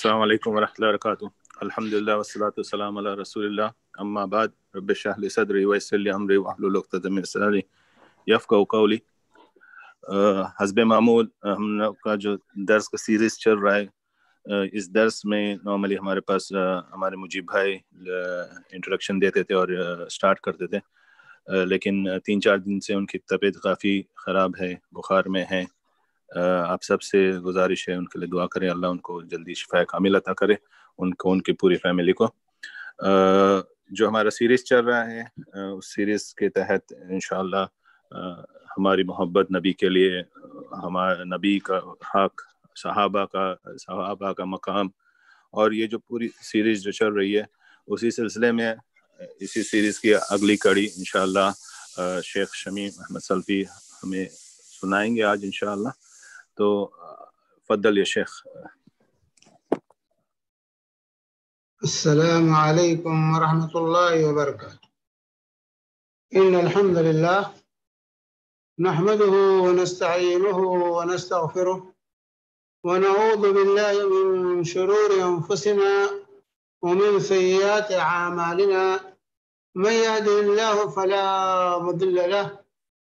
السلام علیکم ورحمۃ اللہ وبرکاتہ. الحمدللہ والصلاۃ والسلام علی رسول اللہ. اما بعد رب اشرح لی صدری ویسر لی امری واحلل عقدۃ من لسانی یفقہوا قولی. حسب معمول ہم لوگ کا جو درس کا سیریز چل رہا ہے، اس درس میں نارملی ہمارے پاس ہمارے مجیب بھائی انٹروڈکشن دیتے تھے اور سٹارٹ کرتے تھے، لیکن 3-4 دن سے ان کی طبیعت کافی خراب ہے، بخار میں ہے. آپ سب سے گزارش ہے ان کے لیے دعا کریں، اللہ ان کو جلدی شفا کامل عطا کرے، ان کو، ان کی پوری فیملی کو. جو ہمارا سیریز چل رہا ہے، اس سیریز کے تحت انشاءاللہ ہماری محبت نبی کے لیے، ہمارا نبی کا حق، صحابہ کا مقام، اور یہ جو پوری سیریز جو چل رہی ہے اسی سلسلے میں اسی سیریز کی اگلی کڑی انشاءاللہ شیخ شمیم احمد سلفی ہمیں سنائیں گے آج انشاءاللہ. تو فضل یا شیخ. السلام علیکم ورحمۃ اللہ وبرکاتہ. ان الحمد للہ نحمده ونستعینه ونستغفره ونعوذ بالله من شرور انفسنا ومن سیئات اعمالنا. من يهده الله فلا مضل له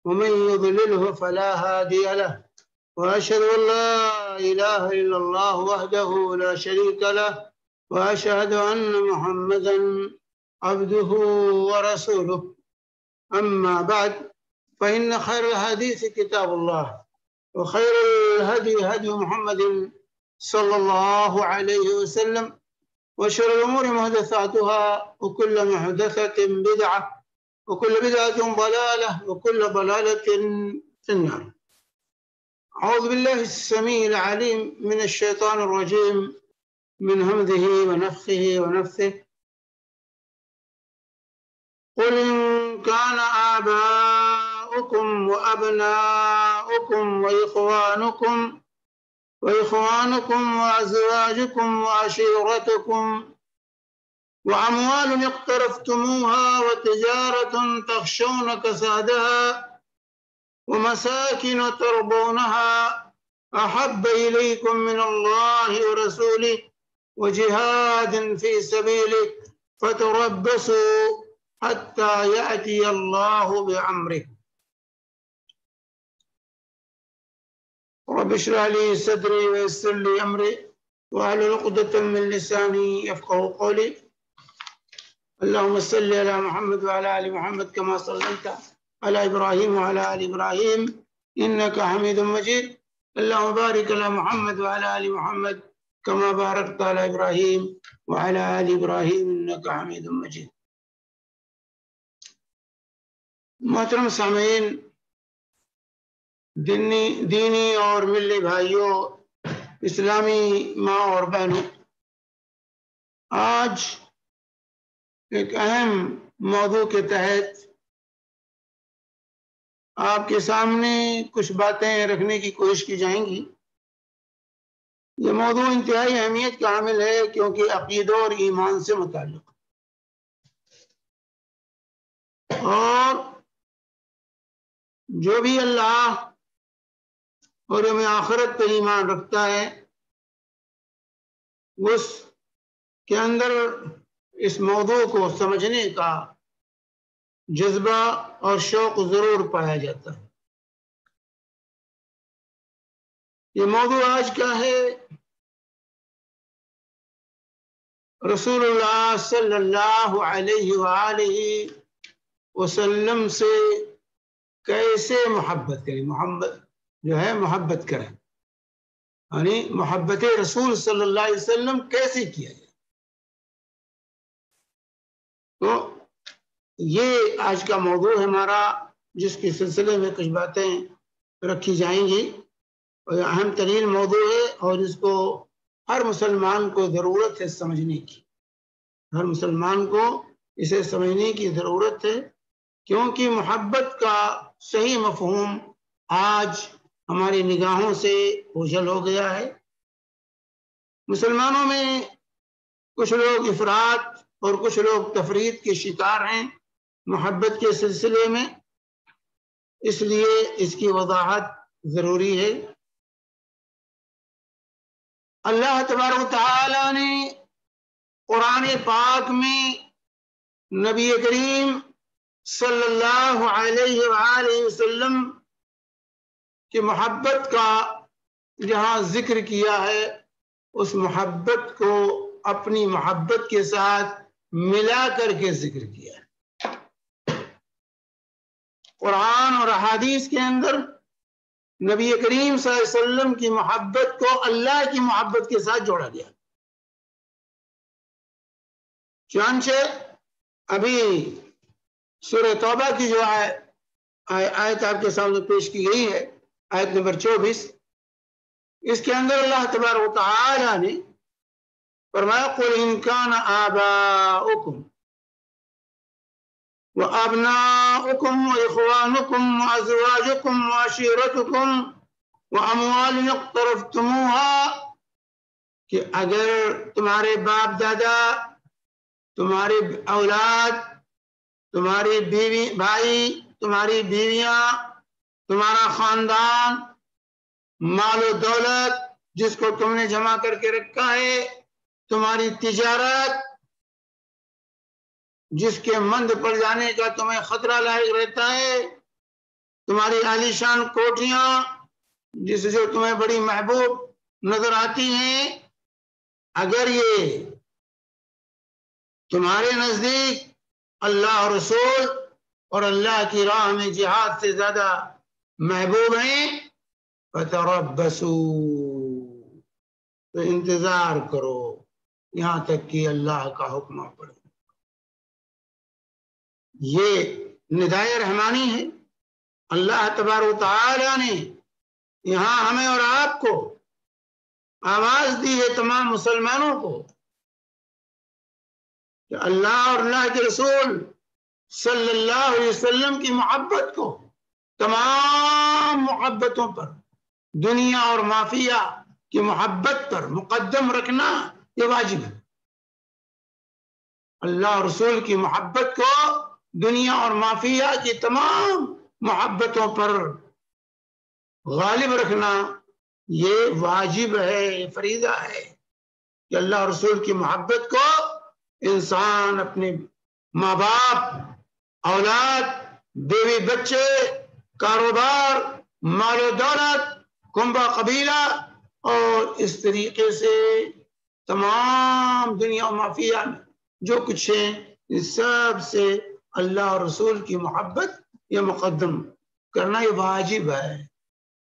ومن يضلله فلا هادي له، وأشهد أن لا إله إلا الله وحده لا شريك له، وأشهد أن محمدا عبده ورسوله. أما بعد، فإن خير الحديث كتاب الله، وخير الهدي هدي محمد صلى الله عليه وسلم، وشر الأمور محدثاتها، وكل محدثة بدعة، وكل بدعة ضلالة، وكل ضلالة في النار. أعوذ بالله السميع العليم من الشيطان الرجيم من همزه ونفخه ونفثه. قل إن كان آباؤكم وأبناؤكم وإخوانكم وأزواجكم وعشيرتكم وأموال اقترفتموها وتجارة تخشون كسادها ومساكن ترضونها أحب إليكم من الله ورسوله وجهاد في سبيله فتربصوا حتى يأتي الله بأمره. رب اشرح لي صدري ويسر لي أمري واحلل عقدة من لساني يفقهوا قولي. اللهم صل على محمد وعلى آل محمد كما صليت على إبراهيم وعلى آل إبراهيم إنك حميد مجيد. اللهم بارك على محمد وعلى آل محمد كما باركت على إبراهيم وعلى آل إبراهيم إنك حميد مجيد. محترم سامعین، دینی اور ملی بھائیوں، اسلامی ماں اور بہنوں، آج ایک اہم موضوع کے تحت آپ کے سامنے کچھ باتیں رکھنے کی کوشش کی جائیں گی. یہ موضوع انتہائی اہمیت کا حامل ہے کیونکہ عقیدہ اور ایمان سے متعلق، اور جو بھی اللہ اور یوم آخرت پہ ایمان رکھتا ہے اس کے اندر اس موضوع کو سمجھنے کا جذبہ اور شوق ضرور پایا جاتا ہے. یہ موضوع آج کا ہے رسول اللہ صلی اللہ علیہ وآلہ وسلم سے کیسے محبت کریں. محبت جو ہے محبت کریں، یعنی محبت رسول صلی اللہ علیہ وسلم کیسے کیا جائے. تو یہ آج کا موضوع ہے ہمارا، جس کے سلسلے میں کچھ باتیں رکھی جائیں گی، اور اہم ترین موضوع ہے اور اس کو ہر مسلمان کو ضرورت ہے سمجھنے کی. ہر مسلمان کو اسے سمجھنے کی ضرورت ہے، کیونکہ محبت کا صحیح مفہوم آج ہماری نگاہوں سے اوجھل ہو گیا ہے. مسلمانوں میں کچھ لوگ افراط اور کچھ لوگ تفریط کے شکار ہیں محبت کے سلسلے میں، اس لیے اس کی وضاحت ضروری ہے. اللہ تبارک و تعالی نے قرآن پاک میں نبی کریم صلی اللہ علیہ وآلہ وسلم کی محبت کا جہاں ذکر کیا ہے، اس محبت کو اپنی محبت کے ساتھ ملا کر کے ذکر کیا ہے۔ قرآن اور احادیث کے اندر نبی کریم صلی اللہ علیہ وسلم کی محبت کو اللہ کی محبت کے ساتھ جوڑا گیا۔ چنانچہ ابھی سورہ توبہ کی جو آیت آپ کے سامنے پیش کی گئی ہے، آیت نمبر 24، اس کے اندر اللہ تبارک و تعالی نے فرمایا قُلْ إِنْ كَانَ آبَاؤُكُمْ وَأَبْنَاؤُكُمْ وَإِخْوَانُكُمْ وَأَزْوَاجُكُمْ وَعَشِيرَتُكُمْ وَأَمْوَالٌ اقْتَرَفْتُمُوهَا، کہ اگر تمہارے باپ دادا، تمہاری اولاد، تمہاری بیوی بھائی، تمہاری بیویاں، تمہارا خاندان، مال و دولت جس کو تم نے جمع کر کے رکھا ہے، تمہاری تجارت جس کے مند پڑ جانے کا تمہیں خطرہ لاحق رہتا ہے، تمہاری عالیشان کوٹھیاں جس جو تمہیں بڑی محبوب نظر آتی ہیں، اگر یہ تمہارے نزدیک اللہ اور رسول اور اللہ کی راہ میں جہاد سے زیادہ محبوب ہیں، فَتَرَبَّصُوا، تو انتظار کرو یہاں تک کہ اللہ کا حکم پڑے۔ یہ ندائے رحمانی ہے۔ اللہ تبارک و تعالی نے یہاں ہمیں اور آپ کو آواز دی ہے، تمام مسلمانوں کو، کہ اللہ اور اللہ کے رسول صلی اللہ علیہ وسلم کی محبت کو تمام محبتوں پر، دنیا اور مافیہ کی محبت پر مقدم رکھنا یہ واجب ہے۔ اللہ اور رسول کی محبت کو دنیا اور مافیہ کی تمام محبتوں پر غالب رکھنا یہ واجب ہے، یہ فریضہ ہے کہ اللہ اور رسول کی محبت کو انسان اپنے ماں باپ، اولاد، بیوی بچے، کاروبار، مال و دولت، کنبہ قبیلہ اور اس طریقے سے تمام دنیا و مافیہ میں جو کچھ ہے اس سب سے اللہ اور رسول کی محبت یہ مقدم کرنا یہ واجب ہے،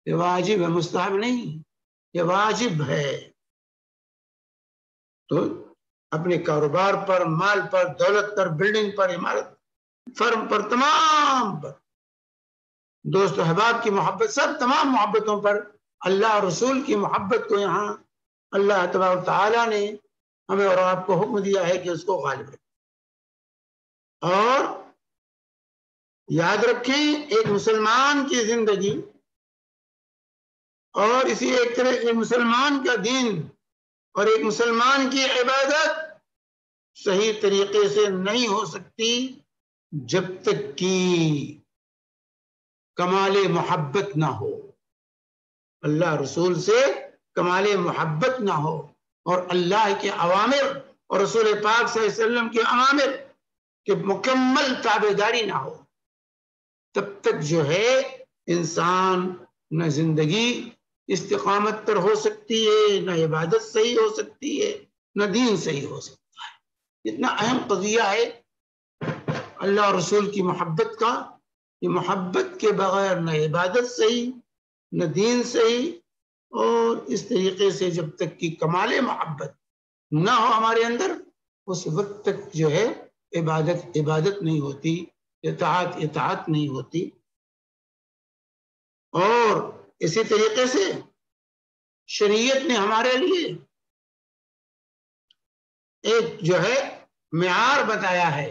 یہ واجب ہے، مستحب نہیں، یہ واجب ہے۔ تو اپنے کاروبار پر، مال پر، دولت پر، بلڈنگ پر، عمارت، فرم پر، تمام پر، دوست احباب کی محبت، سب تمام محبتوں پر اللہ اور رسول کی محبت کو یہاں اللہ تبارک و تعالی نے ہمیں اور آپ کو حکم دیا ہے کہ اس کو غالب رکھیں۔ اور یاد رکھیں ایک مسلمان کی زندگی اور اسی ایک طرح ایک مسلمان کا دین اور ایک مسلمان کی عبادت صحیح طریقے سے نہیں ہو سکتی جب تک کہ کمال محبت نہ ہو، اللہ رسول سے کمال محبت نہ ہو، اور اللہ کے اوامر اور رسول پاک صلی اللہ علیہ وسلم کے اوامر کہ مکمل تابعداری نہ ہو، تب تک جو ہے انسان نہ زندگی استقامت پر ہو سکتی ہے، نہ عبادت صحیح ہو سکتی ہے، نہ دین صحیح ہو سکتا ہے۔ اتنا اہم قضیہ ہے اللہ اور رسول کی محبت کا، یہ محبت کے بغیر نہ عبادت صحیح، نہ دین صحیح، اور اس طریقے سے جب تک کہ کمال محبت نہ ہو ہمارے اندر اس وقت تک جو ہے عبادت نہیں ہوتی، اطاعت نہیں ہوتی۔ اور اسی طریقے سے شریعت نے ہمارے لیے ایک جو ہے معیار بتایا ہے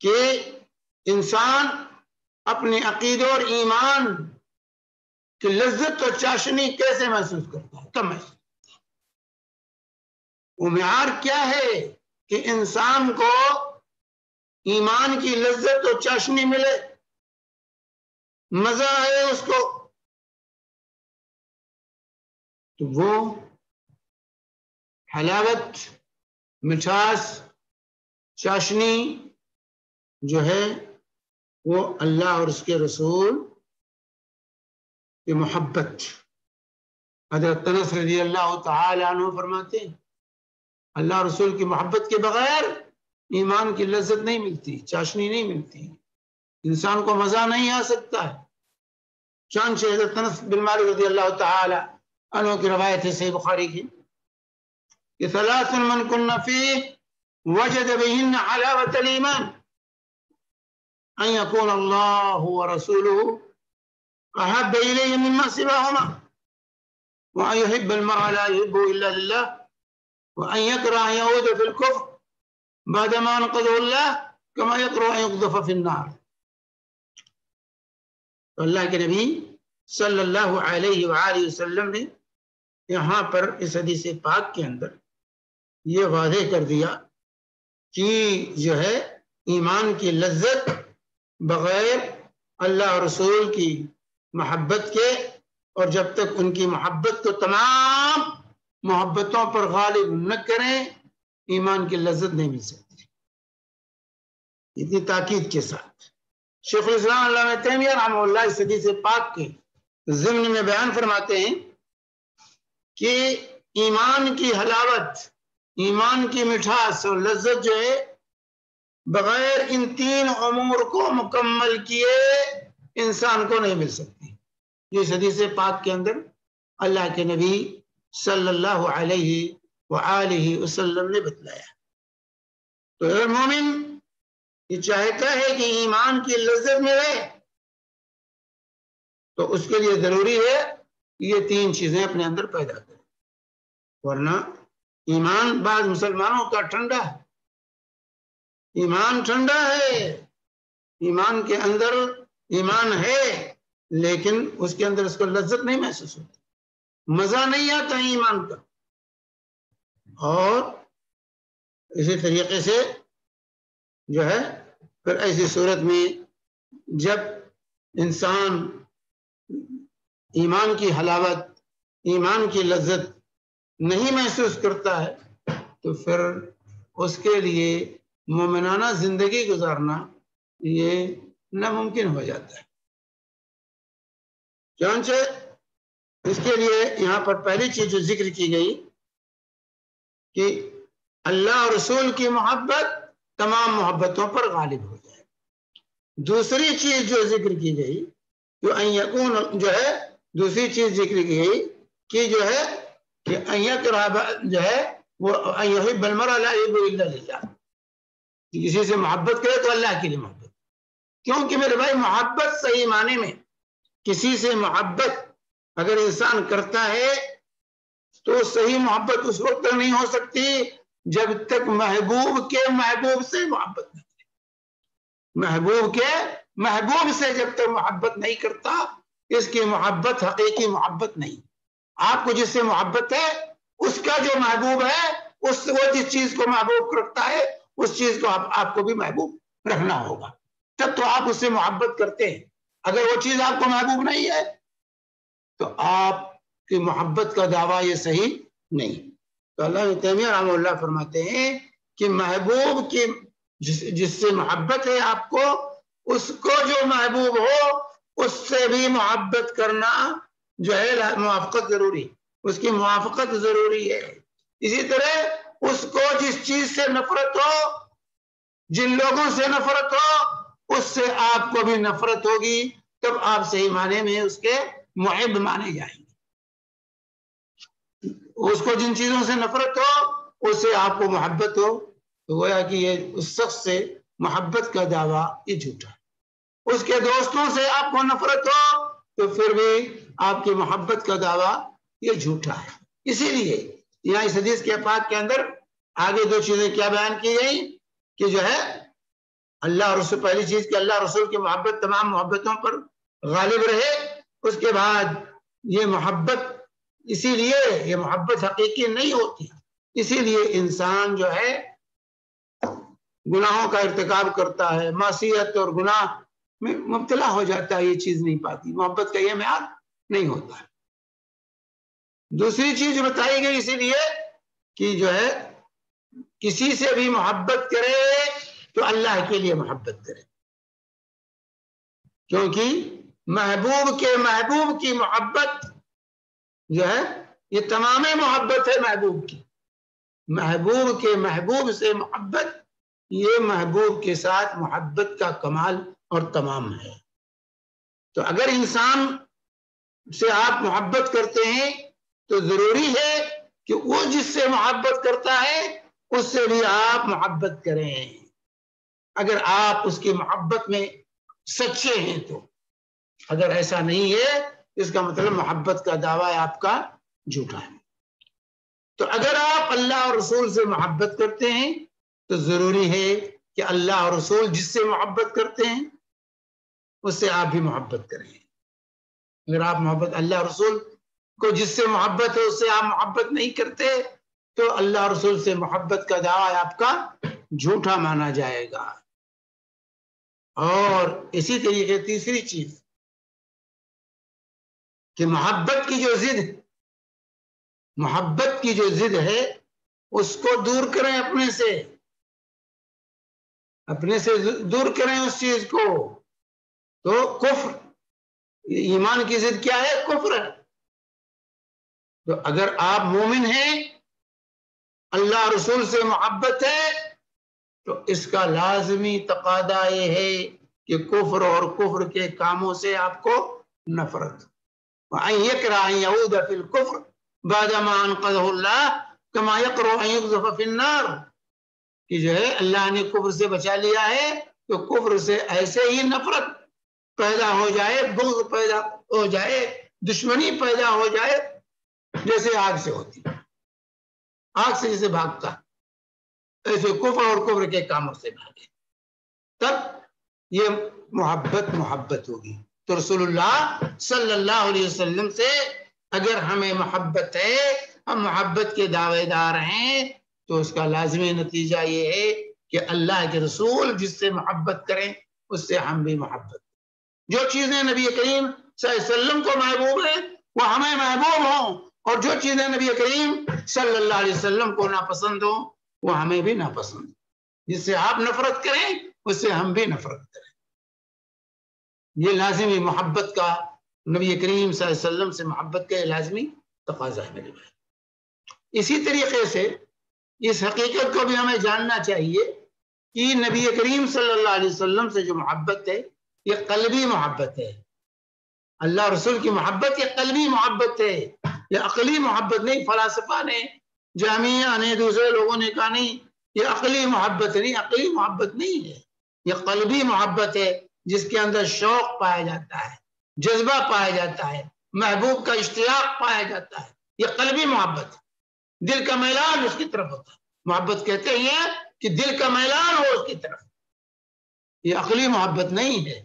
کہ انسان اپنے عقیدے اور ایمان کی لذت اور چاشنی کیسے محسوس کرتا ہے، کب محسوس کرتا ہے۔ وہ معیار کیا ہے کہ انسان کو ایمان کی لذت اور چاشنی ملے، مزہ آئے اس کو، تو وہ حلاوت، مٹھاس، چاشنی جو ہے وہ اللہ اور اس کے رسول کی محبت. حضرت انس رضی اللہ تعالی عنہ فرماتے ہیں اللہ رسول کی محبت کے بغیر ایمان کی لذت نہیں ملتی، چاشنی نہیں ملتی، انسان کو مزہ نہیں آ سکتا ہے. چانچہ حضرت انس بن مالک رضی اللہ تعالی عنہ کی روایت ہے صحیح بخاری کی کہ ثلاث من کن فیہ وجد بہن حلاوت الایمان ان یکون اللہ ورسولہ احب الیہ مما سواہما وان یحب المرء لا یحبہ الا للہ وان یکرہ ان یعود فی الکفر بعدما انقذہ اللہ کما یکرہ ان یقذف فی النار. تو اللہ کے نبی صلی اللہ علیہ وآلہ وسلم نے یہاں پر اس حدیث پاک کے اندر یہ واضح کر دیا کہ جو ہے ایمان کی لذت بغیر اللہ اور رسول کی محبت کے، اور جب تک ان کی محبت کو تمام محبتوں پر غالب نہ کریں ایمان کی لذت نہیں مل سکتی. اتنی تاکید کے ساتھ شیخ الاسلام علامہ تیمیہ رحمہ اللہ اس حدیث پاک کے ضمن میں بیان فرماتے ہیں کہ ایمان کی حلاوت، ایمان کی مٹھاس اور لذت جو ہے بغیر ان تین امور کو مکمل کیے انسان کو نہیں مل سکتی. اس حدیث پاک کے اندر اللہ کے نبی صلی اللہ علیہ وآلہ وسلم نے بتلایا. تو اگر مومن یہ چاہتا ہے کہ ایمان کی لذت ملے تو اس کے لیے ضروری ہے یہ تین چیزیں اپنے اندر پیدا کرے، ورنہ ایمان بعض مسلمانوں کا ٹھنڈا ہے، ایمان ٹھنڈا ہے، ایمان کے اندر ایمان ہے لیکن اس کے اندر اس کو لذت نہیں محسوس ہوتی، مزہ نہیں آتا ایمان کا. اور اسی طریقے سے جو ہے پھر ایسی صورت میں جب انسان ایمان کی حلاوت، ایمان کی لذت نہیں محسوس کرتا ہے تو پھر اس کے لیے مومنانہ زندگی گزارنا یہ ناممکن ہو جاتا ہے. چنانچہ اس کے لیے یہاں پر پہلی چیز جو ذکر کی گئی کہ اللہ اور رسول کی محبت تمام محبتوں پر غالب ہو جائے. دوسری چیز جو ذکر کی گئی جو ہے دوسری چیز ذکر کی گئی کہ جو ہے کہ جو ہے وہ ان یحب المرء لا یحب الا للہ، کسی سے محبت کرے تو اللہ کے لیے محبت. کیونکہ میرے بھائی محبت صحیح معنی میں کسی سے محبت اگر انسان کرتا ہے تو صحیح محبت اس وقت تک نہیں ہو سکتی جب تک محبوب کے محبوب سے محبت نہیں کرے. محبوب کے محبوب سے جب تک محبت نہیں کرتا اس کی محبت حقیقی محبت نہیں. آپ کو جس سے محبت ہے اس کا جو محبوب ہے وہ جس چیز کو محبوب رکھتا ہے اس چیز کو آپ کو بھی محبوب رکھنا ہوگا، تب تو آپ اس سے محبت کرتے ہیں. اگر وہ چیز آپ کو محبوب نہیں ہے تو آپ کی محبت کا دعویٰ یہ صحیح نہیں. تو اللہ تیمیہ رحمہ اللہ فرماتے ہیں کہ محبوب کی جس سے محبت ہے آپ کو، اس کو جو محبوب ہو اس سے بھی محبت کرنا جو ہے موافقت ضروری، اس کی موافقت ضروری ہے. اسی طرح اس کو جس چیز سے نفرت ہو، جن لوگوں سے نفرت ہو، اس سے آپ کو بھی نفرت ہوگی، تب آپ صحیح معنی میں اس کے محب مانے جائیں گے. اس کو جن چیزوں سے نفرت ہو اس سے آپ کو محبت ہو تو گویا کہ یہ اس شخص سے محبت کا دعویٰ یہ جھوٹا ہے. اس کے دوستوں سے آپ کو نفرت ہو تو پھر بھی آپ کی محبت کا دعویٰ یہ جھوٹا ہے. اسی لیے یہاں اس حدیث کے پاک کے اندر آگے دو چیزیں کیا بیان کی گئی کہ جو ہے اللہ رسول، پہلی چیز کہ اللہ رسول کی محبت تمام محبتوں پر غالب رہے. اس کے بعد یہ محبت، اسی لیے یہ محبت حقیقی نہیں ہوتی، اسی لیے انسان جو ہے گناہوں کا ارتکاب کرتا ہے، معصیت اور گناہ میں مبتلا ہو جاتا ہے، یہ چیز نہیں پاتی، محبت کا یہ معیار نہیں ہوتا ہے. دوسری چیز بتائی گئی اسی لیے کہ جو ہے کسی سے بھی محبت کرے تو اللہ کے لیے محبت کرے، کیونکہ محبوب کے محبوب کی محبت جو ہے یہ تمام محبت ہے محبوب کی، محبوب کے محبوب سے محبت یہ محبوب کے ساتھ محبت کا کمال اور تمام ہے۔ تو اگر انسان سے آپ محبت کرتے ہیں تو ضروری ہے کہ وہ جس سے محبت کرتا ہے اس سے بھی آپ محبت کریں، اگر آپ اس کی محبت میں سچے ہیں تو۔ اگر ایسا نہیں ہے اس کا مطلب محبت کا دعویٰ آپ کا جھوٹا ہے۔ تو اگر آپ اللہ اور رسول سے محبت کرتے ہیں تو ضروری ہے کہ اللہ اور رسول جس سے محبت کرتے ہیں اس سے آپ بھی محبت کریں۔ اگر آپ محبت اللہ رسول کو جس سے محبت ہے اس سے آپ محبت نہیں کرتے تو اللہ رسول سے محبت کا دعویٰ آپ کا جھوٹا مانا جائے گا۔ اور اسی طریقے تیسری چیز کہ محبت کی جو ضد ہے اس کو دور کریں، اپنے سے دور کریں اس چیز کو۔ تو کفر، ایمان کی ضد کیا ہے؟ کفر ہے۔ تو اگر آپ مومن ہیں، اللہ رسول سے محبت ہے، تو اس کا لازمی تقاضا یہ ہے کہ کفر اور کفر کے کاموں سے آپ کو نفرت۔ وَأَن يَكْرَهَ أَن يَعُودَ فِي الْكُفْرِ بَعْدَمَا أَنْقَذَهُ اللَّهُ كَمَا يَكْرَهُ أَن يُقْذَفَ فِي النَّارِ، کہ جو ہے اللہ نے کفر سے بچا لیا ہے تو کفر سے ایسے ہی نفرت پیدا ہو جائے، بغض پیدا ہو جائے، دشمنی پیدا ہو جائے جیسے آگ سے ہوتی، آگ سے جیسے بھاگتا ایسے کفر اور کفر کے کاموں سے بھاگے، تب یہ محبت ہوگی۔ تو رسول اللہ صلی اللہ علیہ وسلم سے اگر ہمیں محبت ہے، ہم محبت کے دعوے دار ہیں، تو اس کا لازمی نتیجہ یہ ہے کہ اللہ کے رسول جس سے محبت کریں اس سے ہم بھی محبت کریں۔ جو چیزیں نبی کریم صلی اللہ علیہ وسلم کو محبوب ہیں وہ ہمیں محبوب ہوں، اور جو چیزیں نبی کریم صلی اللہ علیہ وسلم کو ناپسند ہوں وہ ہمیں بھی ناپسند ہوں۔ جس سے آپ نفرت کریں اس سے ہم بھی نفرت کریں۔ یہ لازمی محبت کا، نبی کریم صلی اللہ علیہ وسلم سے محبت کا لازمی تقاضا ہے میرے بھائی۔ اسی طریقے سے اس حقیقت کو بھی ہمیں جاننا چاہیے کہ نبی کریم صلی اللہ علیہ وسلم سے جو محبت ہے یہ قلبی محبت ہے۔ اللہ رسول کی محبت یہ قلبی محبت ہے، یہ عقلی محبت نہیں۔ فلاسفہ نے، جامعہ نے، دوسرے لوگوں نے کہا نہیں یہ عقلی محبت نہیں، عقلی محبت نہیں ہے، یہ قلبی محبت ہے جس کے اندر شوق پایا جاتا ہے، جذبہ پایا جاتا ہے، محبوب کا اشتیاق پایا جاتا ہے، یہ قلبی محبت ہے۔ دل کا میلان اس کی طرف ہوتا ہے، محبت کہتے ہیں کہ دل کا میلان ہو اس کی طرف، یہ عقلی محبت نہیں ہے۔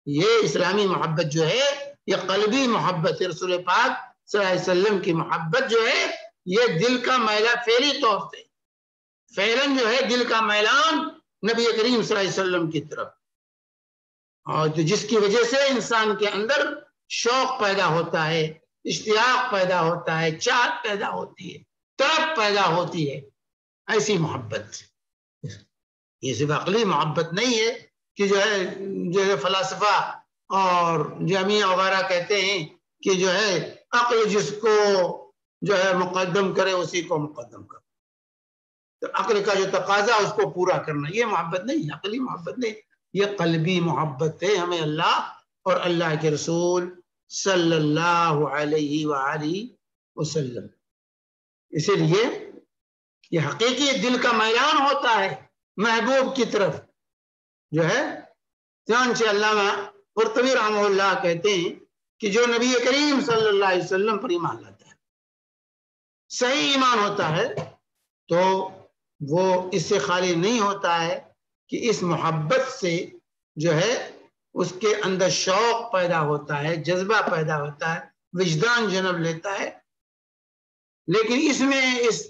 یہ اسلامی محبت جو ہے یہ قلبی محبت ہے۔ رسول پاک صلی اللہ علیہ وسلم کی محبت جو ہے یہ دل کا میلان، فعلی طور سے فعلاً جو ہے دل کا میلان نبی کریم صلی اللہ علیہ وسلم کی طرف، اور جس کی وجہ سے انسان کے اندر شوق پیدا ہوتا ہے، اشتیاق پیدا ہوتا ہے، چاہت پیدا ہوتی ہے، طرف پیدا ہوتی ہے، ایسی محبت۔ یہ صرف عقلی محبت نہیں ہے کہ جو ہے فلاسفہ اور جامعہ وغیرہ کہتے ہیں کہ جو ہے عقل جس کو جو ہے مقدم کرے اسی کو مقدم کرے، تو عقل کا جو تقاضا اس کو پورا کرنا، یہ محبت نہیں، عقلی محبت نہیں، یہ قلبی محبت ہے۔ ہمیں اللہ اور اللہ کے رسول صلی اللہ علیہ وآلہ وسلم، اسی لیے یہ حقیقی دل کا میلان ہوتا ہے محبوب کی طرف جو ہے۔ چنانچہ علامہ قرطبی رحمہ اللہ کہتے ہیں کہ جو نبی کریم صلی اللہ علیہ وسلم پر ایمان لاتا ہے، صحیح ایمان ہوتا ہے، تو وہ اس سے خالی نہیں ہوتا ہے کہ اس محبت سے جو ہے اس کے اندر شوق پیدا ہوتا ہے، جذبہ پیدا ہوتا ہے، وجدان جنم لیتا ہے، لیکن اس میں اس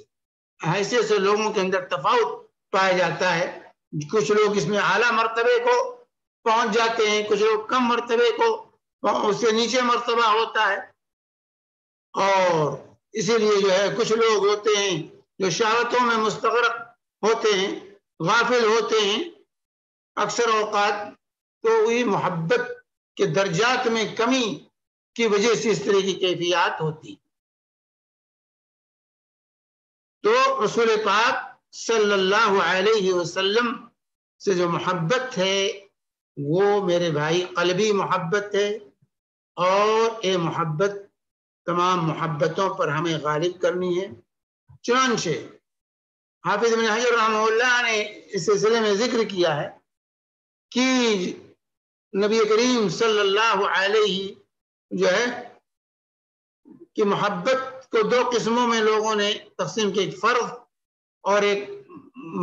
حیثیت سے لوگوں کے اندر تفاوت پایا جاتا ہے۔ کچھ لوگ اس میں اعلیٰ مرتبے کو پہنچ جاتے ہیں، کچھ لوگ کم مرتبے کو، اس سے نیچے مرتبہ ہوتا ہے، اور اسی لیے جو ہے کچھ لوگ ہوتے ہیں جو شہوتوں میں مستغرق ہوتے ہیں، غافل ہوتے ہیں اکثر اوقات، تو وہی محبت کے درجات میں کمی کی وجہ سے اس طرح کی کیفیات ہوتی۔ تو رسول پاک صلی اللہ علیہ وسلم سے جو محبت ہے وہ میرے بھائی قلبی محبت ہے، اور یہ محبت تمام محبتوں پر ہمیں غالب کرنی ہے۔ چنانچہ حافظ ابن حجر رحمہ اللہ نے اس سلسلے میں ذکر کیا ہے کہ نبی کریم صلی اللہ علیہ جو ہے کہ محبت کو دو قسموں میں لوگوں نے تقسیم کی، ایک فرض اور ایک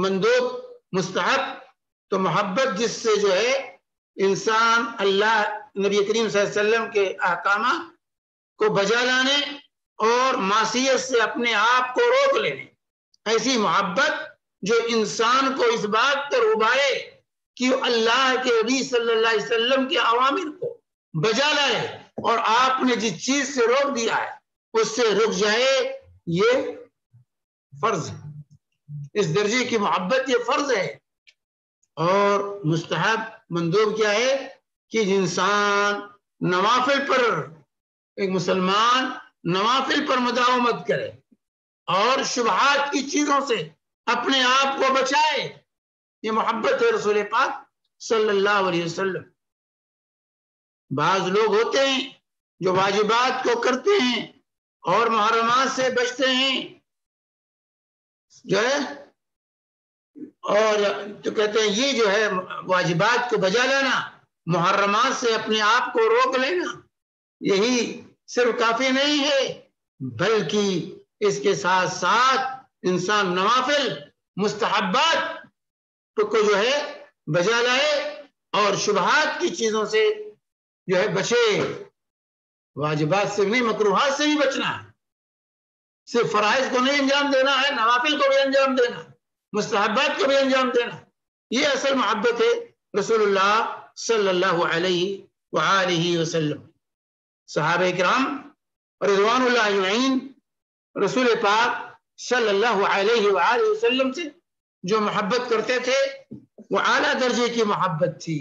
مندوب مستحب۔ تو محبت جس سے جو ہے انسان اللہ نبی کریم صلی اللہ علیہ وسلم کے احکامات کو بجا لانے اور معصیت سے اپنے آپ کو روک لینے، ایسی محبت جو انسان کو اس بات پر ابھارے کہ اللہ کے نبی صلی اللہ علیہ وسلم کے اوامر کو بجا لائے اور آپ نے جس چیز سے روک دیا ہے اس سے رک جائے، یہ فرض ہے۔ اس درجے کی محبت یہ فرض ہے۔ اور مستحب مندوب کیا ہے کہ انسان نوافل پر، ایک مسلمان نوافل پر مداومت کرے اور شبہات کی چیزوں سے اپنے آپ کو بچائے، یہ محبت ہے رسول پاک صلی اللہ علیہ وسلم۔ بعض لوگ ہوتے ہیں جو واجبات کو کرتے ہیں اور محرمات سے بچتے ہیں جو ہے، اور تو کہتے ہیں یہ جو ہے واجبات کو بجا لانا، محرمات سے اپنے آپ کو روک لینا، یہی صرف کافی نہیں ہے، بلکہ اس کے ساتھ ساتھ انسان نوافل مستحبات کو جو ہے بجا لائے اور شبہات کی چیزوں سے جو ہے بچے۔ واجبات سے نہیں، مکروہات سے بھی بچنا ہے، صرف فرائض کو نہیں انجام دینا ہے، نوافل کو بھی انجام دینا، مستحبات کو بھی انجام دینا۔ یہ اصل محبت ہے رسول اللہ صلی اللہ علیہ وآلہ وسلم۔ صحابہ کرام رضوان اللہ اجمعین رسول پاک صلی اللہ علیہ وآلہ وسلم سے جو محبت کرتے تھے وہ اعلیٰ درجے کی محبت تھی۔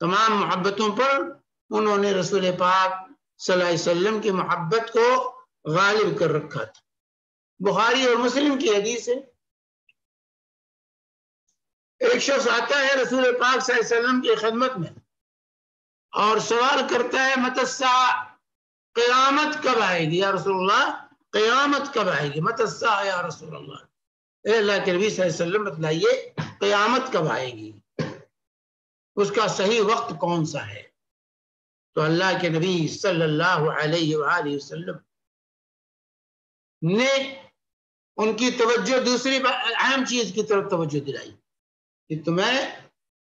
تمام محبتوں پر انہوں نے رسول پاک صلی اللہ علیہ وسلم کی محبت کو غالب کر رکھا تھا۔ بخاری اور مسلم کی حدیث ہے، ایک شخص آتا ہے رسول پاک صلی اللہ علیہ وسلم کی خدمت میں اور سوال کرتا ہے متی الساعہ، قیامت کب آئے گی یا رسول اللہ، قیامت کب آئے گی، متی الساعہ یا رسول اللہ، اے اللہ کے نبی صلی اللہ علیہ وسلم بتلائیے قیامت کب آئے گی، اس کا صحیح وقت کون سا ہے۔ تو اللہ کے نبی صلی اللہ علیہ وآلہ وسلم نے ان کی توجہ دوسری اہم چیز کی طرف توجہ دلائی کہ تمہیں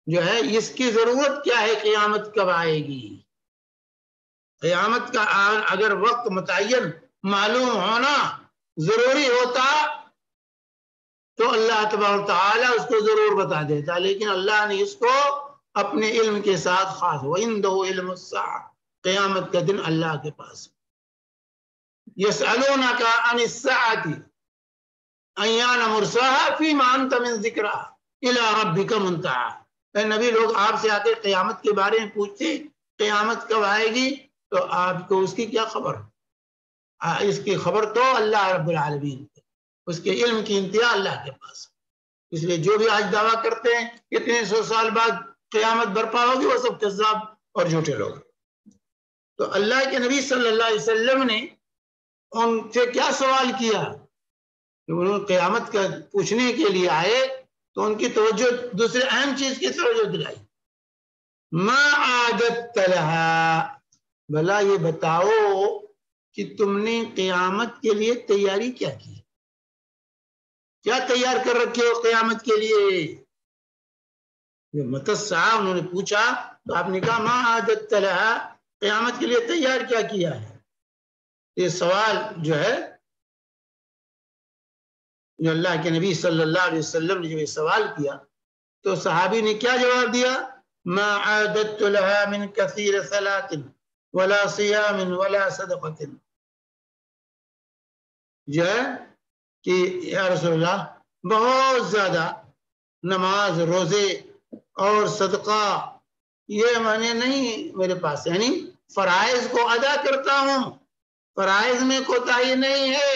جو ہے اس کی ضرورت کیا ہے، قیامت کب آئے گی۔ قیامت کا اگر وقت متعین معلوم ہونا ضروری ہوتا تو اللہ تبارک و تعالیٰ اس کو ضرور بتا دیتا، لیکن اللہ نے اس کو اپنے علم کے ساتھ خاص، وَعِندَهُ عِلْمُ السَّاعَةِ، قیامت کا دن اللہ کے پاس۔ يَسْأَلُونَكَ عَنِ السَّاعَةِ أَيَّانَ مُرْسَاهَا فِيمَ أَنْتَ مِنْ ذِكْرَهَا إِلَىٰ رَبِّكَ مُنْتَهَا۔ اے نبی، لوگ آپ سے آتے قیامت کے بارے میں پوچھتے قیامت کب آئے گی، تو آپ کو اس کی کیا خبر؟ اس کی خبر تو اللہ رب العالمین کو، اس کے علم کی انتہا اللہ کے پاس۔ اس لیے جو بھی آج دعویٰ کرتے ہیں اتنے سو سال بعد قیامت برپا ہوگی، وہ سب کذاب اور جھوٹے لوگ۔ تو اللہ کے نبی صلی اللہ علیہ وسلم نے ان سے کیا سوال کیا کہ انہوں نے قیامت کا پوچھنے کے لیے آئے تو ان کی توجہ دوسرے اہم چیز کی توجہ دلائی، ما عادت لها، بھلا یہ بتاؤ کہ تم نے قیامت کے لیے تیاری کیا کی، کیا تیار کر رکھے ہو قیامت کے لیے۔ متی الساعہ انہوں نے پوچھا تو آپ نے کہا ما عادت لها، قیامت کے لیے تیار کیا کیا ہے۔ یہ سوال جو ہے جو اللہ کے نبی صلی اللہ علیہ وسلم نے جو یہ سوال کیا تو صحابی نے کیا جواب دیا، ما عادت لها من كثير صلاة ولا صيام ولا صدقة، جو ہے کہ یا رسول اللہ بہت زیادہ نماز روزے اور صدقہ یہ معنی نہیں میرے پاس، یعنی فرائض کو ادا کرتا ہوں، فرائض میں کوتاہی نہیں ہے،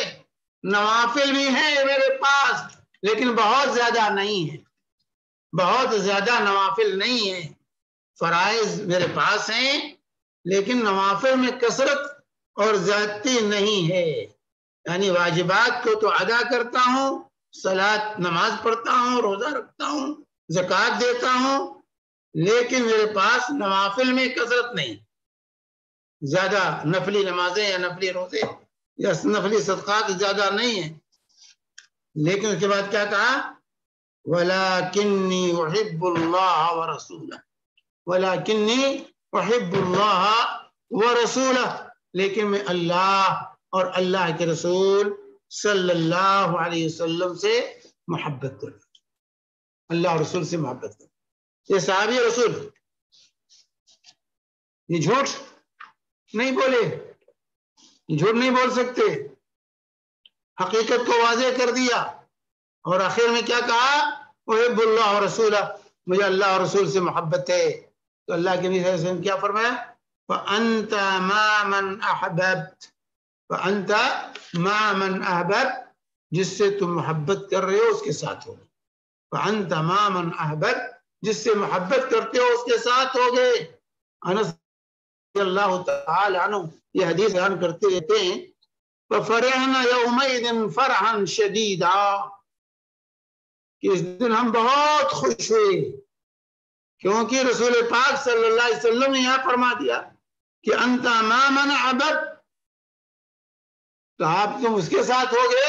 نوافل بھی ہیں میرے پاس لیکن بہت زیادہ نہیں ہے، بہت زیادہ نوافل نہیں ہے، فرائض میرے پاس ہیں لیکن نوافل میں کثرت اور زیادتی نہیں ہے، یعنی واجبات کو تو ادا کرتا ہوں، صلاۃ نماز پڑھتا ہوں، روزہ رکھتا ہوں، زکوٰۃ دیتا ہوں، لیکن میرے پاس نوافل میں کثرت نہیں، زیادہ نفلی نمازیں یا نفلی روزے یا نفلی صدقات زیادہ نہیں ہیں۔ لیکن اس کے بعد کیا کہا؟ وَلَكِنِّي أُحِبُّ اللَّهَ وَرَسُولَهُ، وَلَكِنِّي أُحِبُّ اللَّهَ وَرَسُولَهُ، لیکن میں اللہ اور اللہ کے رسول صلی اللہ علیہ وسلم سے محبت کرتا ہوں، اللہ اور رسول سے محبت کرتا ہوں۔ یہ صحابی رسول یہ جھوٹ نہیں بولے، جھوٹ نہیں بول سکتے، حقیقت کو واضح کر دیا، اور آخر میں کیا کہا؟ احب اللہ و رسولہ، مجھے اللہ اور رسول سے محبت ہے۔ تو اللہ کے نبی صلی اللہ علیہ وسلم کیا فرمایا؟ فَأَنْتَ مَا مَنْ أَحْبَبْتَ، فَأَنْتَ مَا مَنْ أَحْبَبْتَ، جس سے تم محبت کر رہے ہو اس کے ساتھ ہوگے، فَأَنْتَ مَا مَنْ أَحْبَبْتَ، جس سے محبت کرتے ہو اس کے ساتھ ہوگے۔ انس رضی اللہ تعالی عنہ یہ حدیث بیان کرتے رہتے ہیں، فَفَرِحْنَا يَوْمَئِذٍ فَرْحًا شَدِيدًا، کہ اس دن ہم بہت خوش ہوئے، کیونکہ رسول پاک صلی اللہ علیہ وسلم نے یہاں فرما دیا کہ انت ما من عبد، تو آپ تم اس کے ساتھ ہوگے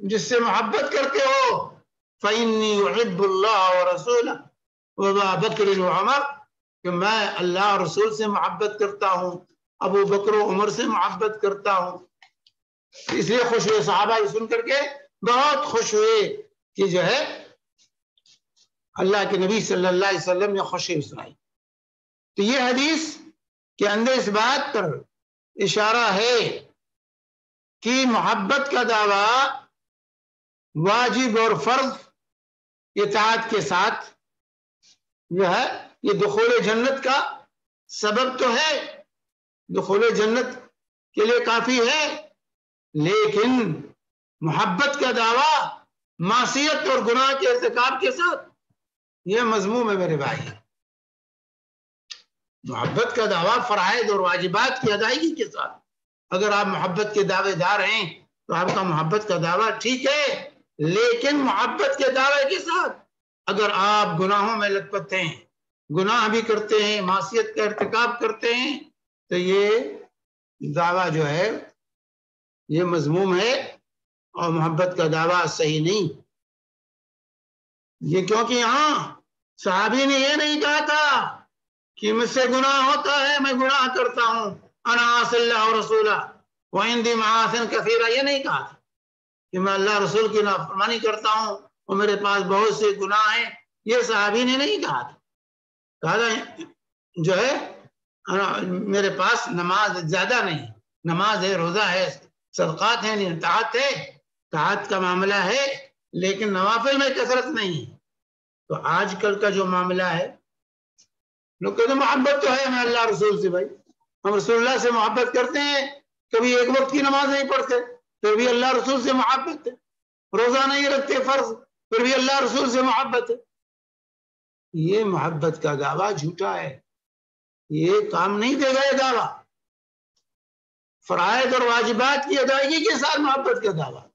جس سے محبت کرتے ہو۔ فَإِنِّي أُحِبُّ اللَّهَ وَرَسُولَهُ وَأَبَا بَكْرٍ وَعُمَرَ، کہ میں اللہ اور رسول سے محبت کرتا ہوں، ابو بکر و عمر سے محبت کرتا ہوں۔ اس لیے خوش ہوئے صحابہ سن کر کے، بہت خوش ہوئے کہ جو ہے اللہ کے نبی صلی اللہ علیہ وسلم نے خوشی سنائی۔ تو یہ حدیث کے اندر اس بات پر اشارہ ہے کہ محبت کا دعویٰ واجب اور فرض اطاعت کے ساتھ جو ہے یہ دخول جنت کا سبب تو ہے، دخول جنت کے لیے کافی ہے، لیکن محبت کا دعویٰ معصیت اور گناہ کے ارتکاب کے ساتھ یہ مذموم ہے میرے بھائی۔ محبت کا دعویٰ فرائض اور واجبات کی ادائیگی کے ساتھ، اگر آپ محبت کے دعوے دار ہیں تو آپ کا محبت کا دعویٰ ٹھیک ہے، لیکن محبت کے دعوے کے ساتھ اگر آپ گناہوں میں لت پت ہیں، گناہ بھی کرتے ہیں، معصیت کا ارتکاب کرتے ہیں، تو یہ دعویٰ جو ہے یہ مذموم ہے اور محبت کا دعویٰ صحیح نہیں۔ یہ کیونکہ یہاں صحابی نے یہ نہیں کہا تھا کہ مجھ سے گناہ ہوتا ہے، میں گناہ کرتا ہوں، انا عاصی اللہ ورسولہ وعندی معاصٍ کثیرہ، یہ نہیں کہا تھا کہ میں اللہ رسول کی نافرمانی کرتا ہوں اور میرے پاس بہت سے گناہ ہیں، یہ صحابی نے نہیں کہا تھا۔ کہا تھا جو ہے میرے پاس نماز زیادہ نہیں، نماز ہے، روزہ ہے، صدقات ہیں، طاعت ہے، طاعت کا معاملہ ہے، لیکن نوافل میں کثرت نہیں ہے۔ تو آج کل کا جو معاملہ ہے، لوگ کہتے ہیں محبت تو ہے ہمیں اللہ رسول سے، بھائی ہم رسول اللہ سے محبت کرتے ہیں، کبھی ایک وقت کی نماز نہیں پڑھتے پھر بھی اللہ رسول سے محبت ہے، روزہ نہیں رکھتے فرض پھر بھی اللہ رسول سے محبت ہے۔ یہ محبت کا دعویٰ جھوٹا ہے، یہ کام نہیں دے گا یہ دعویٰ۔ فرائض اور واجبات کی ادائیگی کے ساتھ محبت کا دعویٰ،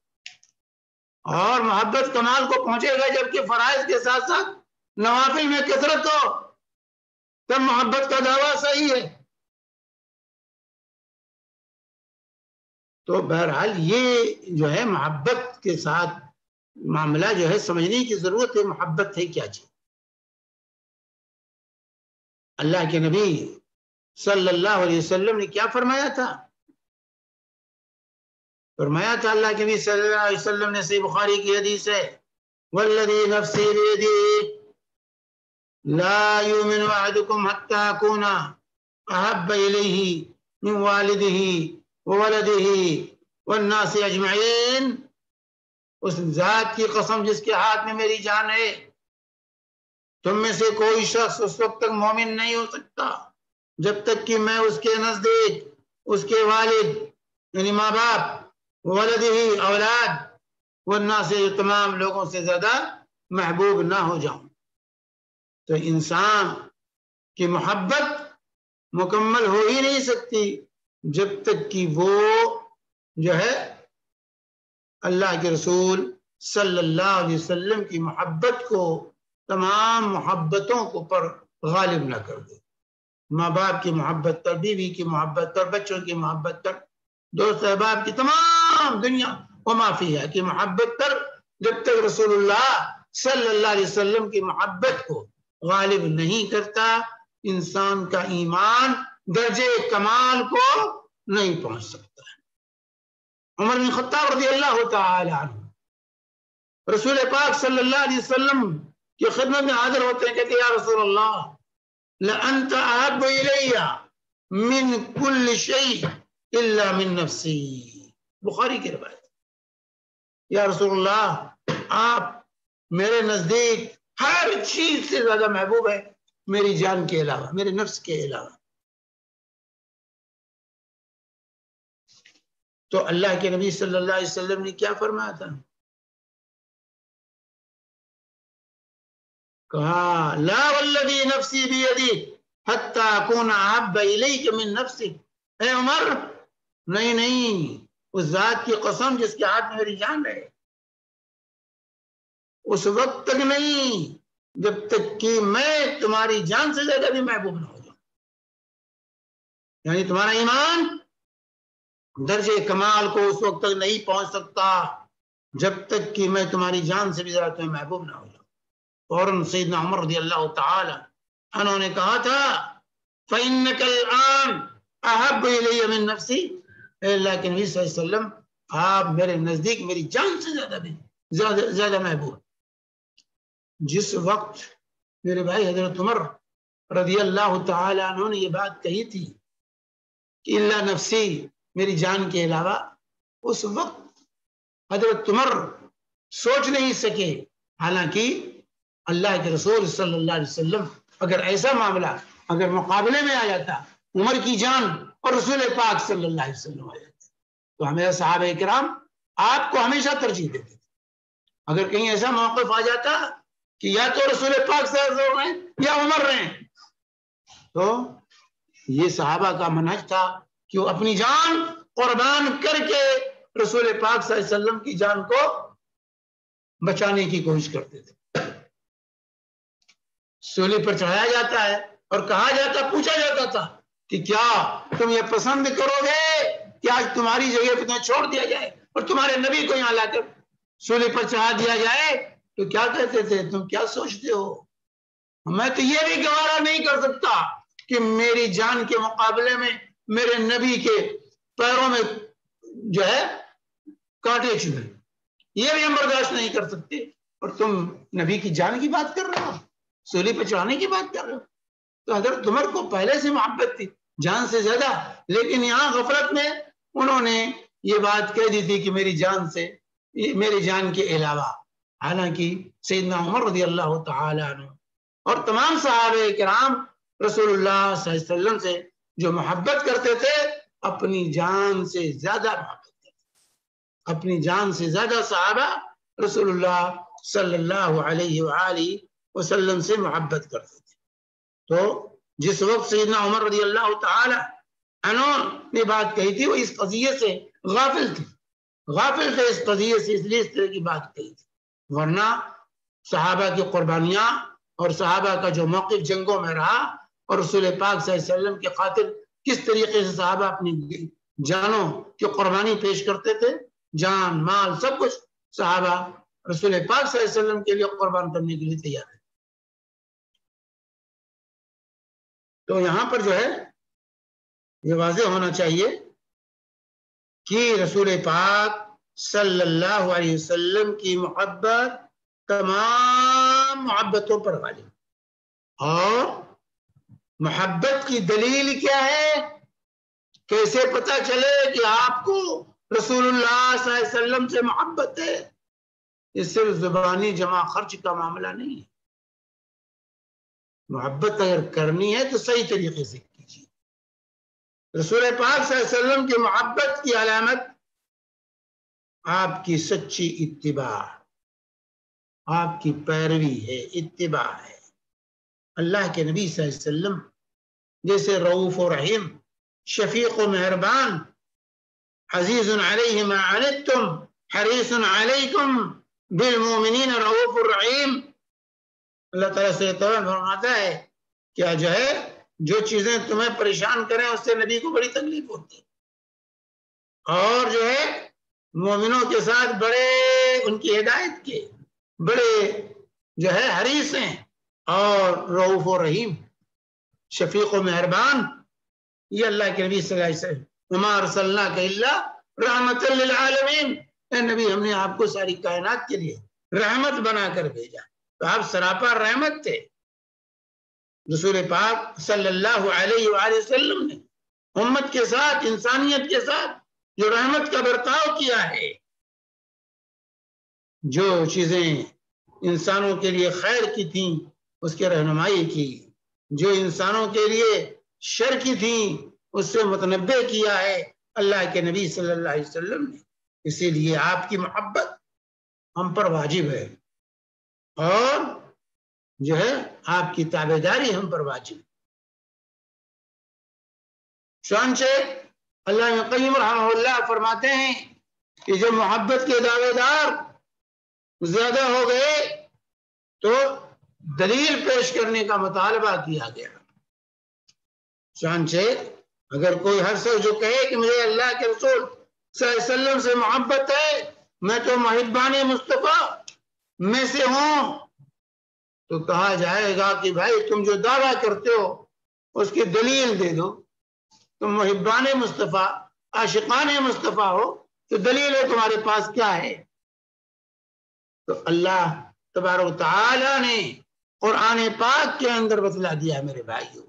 اور محبت کمال کو پہنچے گا جبکہ فرائض کے ساتھ ساتھ نوافل میں کثرت ہو، تب محبت کا دعویٰ صحیح ہے۔ تو بہرحال یہ جو ہے محبت کے ساتھ معاملہ جو ہے سمجھنے کی ضرورت ہے، محبت ہے کیا چیز۔ اللہ کے نبی صلی اللہ علیہ وسلم نے کیا فرمایا تھا؟ فرمایا تھا اللہ کے نبی صلی اللہ علیہ وسلم نے، صحیح بخاری کی حدیث ہے، والذی نفسی بیدیہ لا یؤمن احدکم حتی اکون احب الیہ من والدہ وولدہ والناس اجمعین، اس ذات کی قسم جس کے ہاتھ میں میری جان ہے، تم میں سے کوئی شخص اس وقت تک مومن نہیں ہو سکتا جب تک کہ میں اس کے نزدیک اس کے والد یعنی ماں باپ، ولدہ اولاد، والناس تمام لوگوں سے زیادہ محبوب نہ ہو جاؤں۔ تو انسان کی محبت مکمل ہو ہی نہیں سکتی جب تک کہ وہ جو ہے اللہ کے رسول صلی اللہ علیہ وسلم کی محبت کو تمام محبتوں کو پر غالب نہ کر دے، ماں باپ کی محبت پر، بیوی کی محبت پر، بچوں کی محبت پر، دوست احباب کی، تمام دنیا وما فیہا کی محبت پر جب تک رسول اللہ صلی اللہ علیہ وسلم کی محبت کو غالب نہیں کرتا، انسان کا ایمان درجے کمال کو نہیں پہنچ سکتا۔ عمر بن خطاب رضی اللہ تعالی عنہ رسول پاک صلی اللہ علیہ وسلم کی خدمت میں حاضر ہوتے ہیں، کہتے ہیں یا رسول اللہ لأنت أحب إلي من كل شيء إلا من نفسي، بخاری کی روایت، یا رسول اللہ آپ میرے نزدیک ہر چیز سے زیادہ محبوب ہے میری جان کے علاوہ، میرے نفس کے علاوہ۔ تو اللہ کے نبی صلی اللہ علیہ وسلم نے کیا فرمایا تھا؟ کہا لا والذی نفسی بیدی حتی اکون احب الیک من نفسک، اے عمر نہیں نہیں، اس ذات کی قسم جس کے ہاتھ میں میری جان ہے، اس وقت تک نہیں جب تک کہ میں تمہاری جان سے زیادہ بھی محبوب نہ ہو جاؤں۔ یعنی تمہارا ایمان درجے کمال کو اس وقت تک نہیں پہنچ سکتا جب تک کہ میں تمہاری جان سے بھی زیادہ تمہیں محبوب نہ ہو جاؤں۔ فوراً سیدنا عمر رضی اللہ تعالی انہوں نے کہا تھا فَإِنَّكَ الْآن أَحَبُّ إِلَيَّ مِن نَفْسِي، اے اللہ کے نبی صلی اللہ علیہ وسلم آپ میرے نزدیک میری جان سے زیادہ محبوب۔ جس وقت میرے بھائی حضرت عمر رضی اللہ تعالی عنہ نے یہ بات کہی تھی کہ اللہ نفسی میری جان کے علاوہ، اس وقت حضرت عمر سوچ نہیں سکے، حالانکہ اللہ کے رسول صلی اللہ علیہ وسلم اگر ایسا معاملہ اگر مقابلے میں آ جاتا، عمر کی جان اور رسول پاک صلی اللہ علیہ وسلم آ جاتا، تو ہمیں صحابہ کرام آپ کو ہمیشہ ترجیح دیتے تھے۔ اگر کہیں ایسا موقف آ جاتا کہ یا تو رسول پاک صلی اللہ علیہ وسلم رہیں یا عمر رہیں، تو یہ صحابہ کا منہج تھا کہ وہ اپنی جان قربان کر کے رسول پاک صلی اللہ علیہ وسلم کی جان کو بچانے کی کوشش کرتے تھے۔ سولی پر چڑھایا جاتا ہے اور کہا جاتا، پوچھا جاتا تھا کہ کیا تم یہ پسند کرو گے کہ آج تمہاری جگہ پہ تمہیں چھوڑ دیا جائے اور تمہارے نبی کو یہاں لا کر سولی پر چڑھا دیا جائے؟ تو کیا کہتے تھے، تم کیا سوچتے ہو، میں تو یہ بھی گوارا نہیں کر سکتا کہ میری جان کے مقابلے میں میرے نبی کے پیروں میں جو ہے کانٹے چبھے، یہ بھی ہم برداشت نہیں کر سکتے، اور تم نبی کی جان کی بات کر رہے ہو، سولی پہ چڑھانے کی بات کر رہے ہو۔ تو حضرت عمر کو پہلے سے محبت تھی جان سے زیادہ، لیکن یہاں غفلت میں انہوں نے یہ بات کہہ دی تھی کہ میری جان سے، میری جان کے علاوہ، حالانکہ سیدنا عمر رضی اللہ تعالی عنہ اور تمام صحابہ کرام رسول اللہ صلی اللہ علیہ وسلم سے جو محبت کرتے تھے، اپنی جان سے زیادہ محبت کرتے تھے، اپنی جان سے زیادہ صحابہ رسول اللہ صلی اللہ علیہ وآلہ وسلم سے محبت کرتے تھے۔ تو جس وقت سیدنا عمر رضی اللہ تعالی عنہ نے بات کہی تھی، وہ اس قضیے سے غافل تھے، غافل تھے اس قضیے سے، اس لیے اس طرح کی بات کہی تھی، ورنہ صحابہ کی قربانیاں اور صحابہ کا جو موقف جنگوں میں رہا اور رسول پاک صلی اللہ علیہ وسلم کے خاطر کس طریقے سے صحابہ اپنی جانوں کی قربانی پیش کرتے تھے، جان مال سب کچھ صحابہ رسول پاک صلی اللہ علیہ وسلم کے لیے قربان کرنے کے لیے تیار ہے۔ تو یہاں پر جو ہے یہ واضح ہونا چاہیے کہ رسول پاک صلی اللہ علیہ وسلم کی محبت تمام محبتوں پر غالب، اور محبت کی دلیل کیا ہے، کیسے پتہ چلے کہ آپ کو رسول اللہ صلی اللہ علیہ وسلم سے محبت ہے، یہ صرف زبانی جمع خرچ کا معاملہ نہیں ہے. محبت اگر کرنی ہے تو صحیح طریقے سے کیجیے. رسول پاک صلی اللہ علیہ وسلم کی محبت کی علامت آپ کی سچی اتباع، آپ کی پیروی ہے، اتباع ہے. اللہ کے نبی صلی اللہ علیہ وسلم جیسے رؤوف و رحیم، شفیق و مہربان، عزیز علیہ ما عنتم حریص علیکم بالمؤمنین رؤوف الرحیم. اللہ تعالیٰ سے فرماتا ہے کیا جو ہے جو چیزیں تمہیں پریشان کریں اس سے نبی کو بڑی تکلیف ہوتی ہے، اور جو ہے مومنوں کے ساتھ بڑے ان کی ہدایت کے بڑے جو ہے حریص ہیں، اور رؤوف و رحیم، شفیق و مہربان. یہ اللہ کے نبی صلی اللہ علیہ وسلم، وما ارسلناک الا رحمت للعالمین، اے نبی ہم نے آپ کو ساری کائنات کے لیے رحمت بنا کر بھیجا. تو آپ سراپا رحمت تھے. رسول پاک صلی اللہ علیہ وآلہ وسلم نے امت کے ساتھ، انسانیت کے ساتھ جو رحمت کا برتاؤ کیا ہے، جو چیزیں انسانوں کے لیے خیر کی تھیں اس کے رہنمائی کی، جو انسانوں کے لیے شر کی تھیں اس سے متنبع کیا ہے اللہ کے نبی صلی اللہ علیہ وسلم نے. اسی لیے آپ کی محبت ہم پر واجب ہے، اور جو ہے آپ کی تابعداری ہم پر واجب ہے. چنانچہ اللہ قیم رحمہ اللہ فرماتے ہیں کہ جب محبت کے دعوے دار زیادہ ہو گئے تو دلیل پیش کرنے کا مطالبہ کیا گیا. چنانچہ اگر کوئی ہر شخص جو کہے کہ مجھے اللہ کے رسول صلی اللہ علیہ وسلم سے محبت ہے، میں تو محبان مصطفیٰ میں سے ہوں، تو کہا جائے گا کہ بھائی تم جو دعویٰ کرتے ہو اس کی دلیل دے دو. تم محبان مصطفیٰ، عاشقان مصطفیٰ ہو، تو دلیل ہے تمہارے پاس کیا ہے؟ تو اللہ تبارک و تعالی نے قرآن پاک کے اندر بتلا دیا میرے بھائیوں،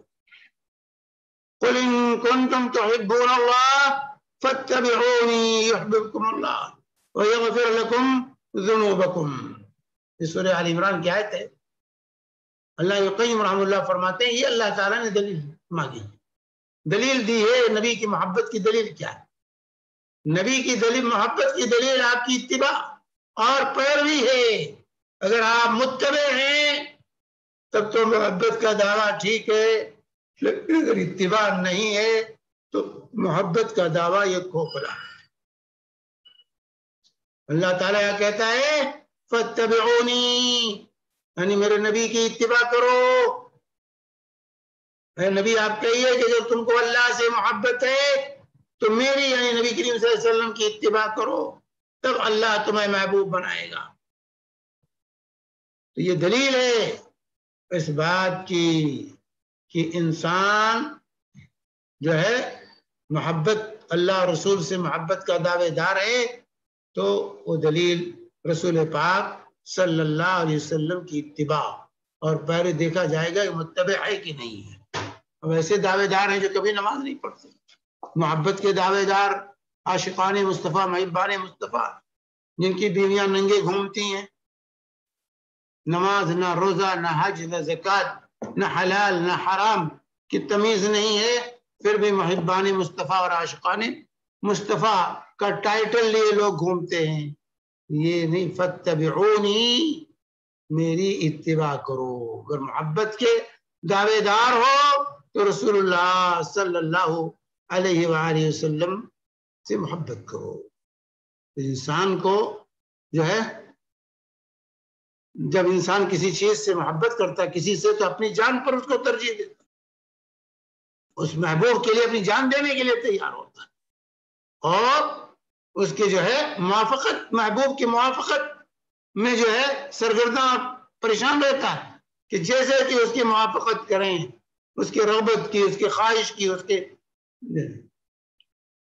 قل ان کنتم تحبون اللہ فاتبعونی یحببکم اللہ ویغفر لکم ذنوبکم. یہ سورہ آل عمران کی آیت ہے. اللہ قیم رحمہ اللہ فرماتے ہیں یہ اللہ تعالیٰ نے دلیل مانگی، دلیل دی ہے. نبی کی محبت کی دلیل کیا ہے؟ نبی کی دلیل، محبت کی دلیل آپ کی اتباع اور پیروی ہے. اگر آپ متبع ہیں تب تو محبت کا دعویٰ ٹھیک ہے، لیکن اگر اتباع نہیں ہے تو محبت کا دعویٰ یہ کھوکھلا ہے. اللہ تعالیٰ کہتا ہے فاتبعونی، یعنی میرے نبی کی اتباع کرو. اے نبی آپ کہیے کہ جب تم کو اللہ سے محبت ہے تو میری یعنی نبی کریم صلی اللہ علیہ وسلم کی اتباع کرو، تب اللہ تمہیں محبوب بنائے گا. تو یہ دلیل ہے اس بات کی کہ انسان جو ہے محبت اللہ رسول سے محبت کا دعوے دار ہے تو وہ دلیل رسول پاک صلی اللہ علیہ وسلم کی اتباع اور پہلے دیکھا جائے گا کہ متبع ہے کہ نہیں ہے. اب ایسے دعوے دار ہیں جو کبھی نماز نہیں پڑھتے، محبت کے دعوے دار، عاشقان مصطفیٰ، محبان مصطفیٰ، جن کی بیویاں ننگے گھومتی ہیں، نماز نہ روزہ نہ حج نہ زکوٰۃ نہ حلال نہ حرام کی تمیز نہیں ہے، پھر بھی محبان مصطفیٰ اور عاشقان مصطفیٰ کا ٹائٹل لیے لوگ گھومتے ہیں. یہ نہیں، فاتبعونی، میری اتباع کرو. اگر محبت کے دعوے دار ہو تو رسول اللہ صلی اللہ علیہ وآلہ وسلم سے محبت کرو. انسان کو جو ہے جب انسان کسی چیز سے محبت کرتا ہے، کسی سے، تو اپنی جان پر اس کو ترجیح دیتا، اس محبوب کے لیے اپنی جان دینے کے لیے تیار ہوتا ہے، اور اس کی جو ہے موافقت، محبوب کی موافقت میں جو ہے سرگرداں پریشان رہتا ہے کہ جیسے کہ اس کی موافقت کریں، اس کی رغبت کی، اس کی خواہش کی، اس کے.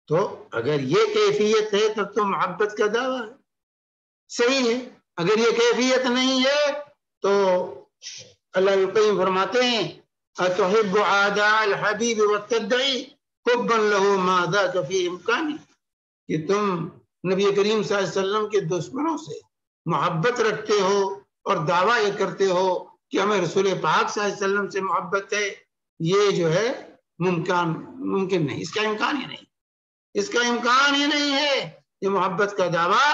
تو اگر یہ کیفیت ہے تب تو محبت کا دعویٰ ہے، صحیح ہے. اگر یہ کیفیت نہیں ہے تو اللہ قیم فرماتے ہیں اتحب عاداء الحبیب وتدعی حبا له ما ذاك في امکانی. کہ تم نبی کریم صلی اللہ علیہ وسلم کے دشمنوں سے محبت رکھتے ہو اور دعویٰ یہ کرتے ہو کہ ہمیں رسول پاک صلی اللہ علیہ وسلم سے محبت ہے، یہ جو ہے ممکن نہیں، اس کا امکان ہی نہیں، اس کا امکان ہی نہیں ہے، یہ محبت کا دعویٰ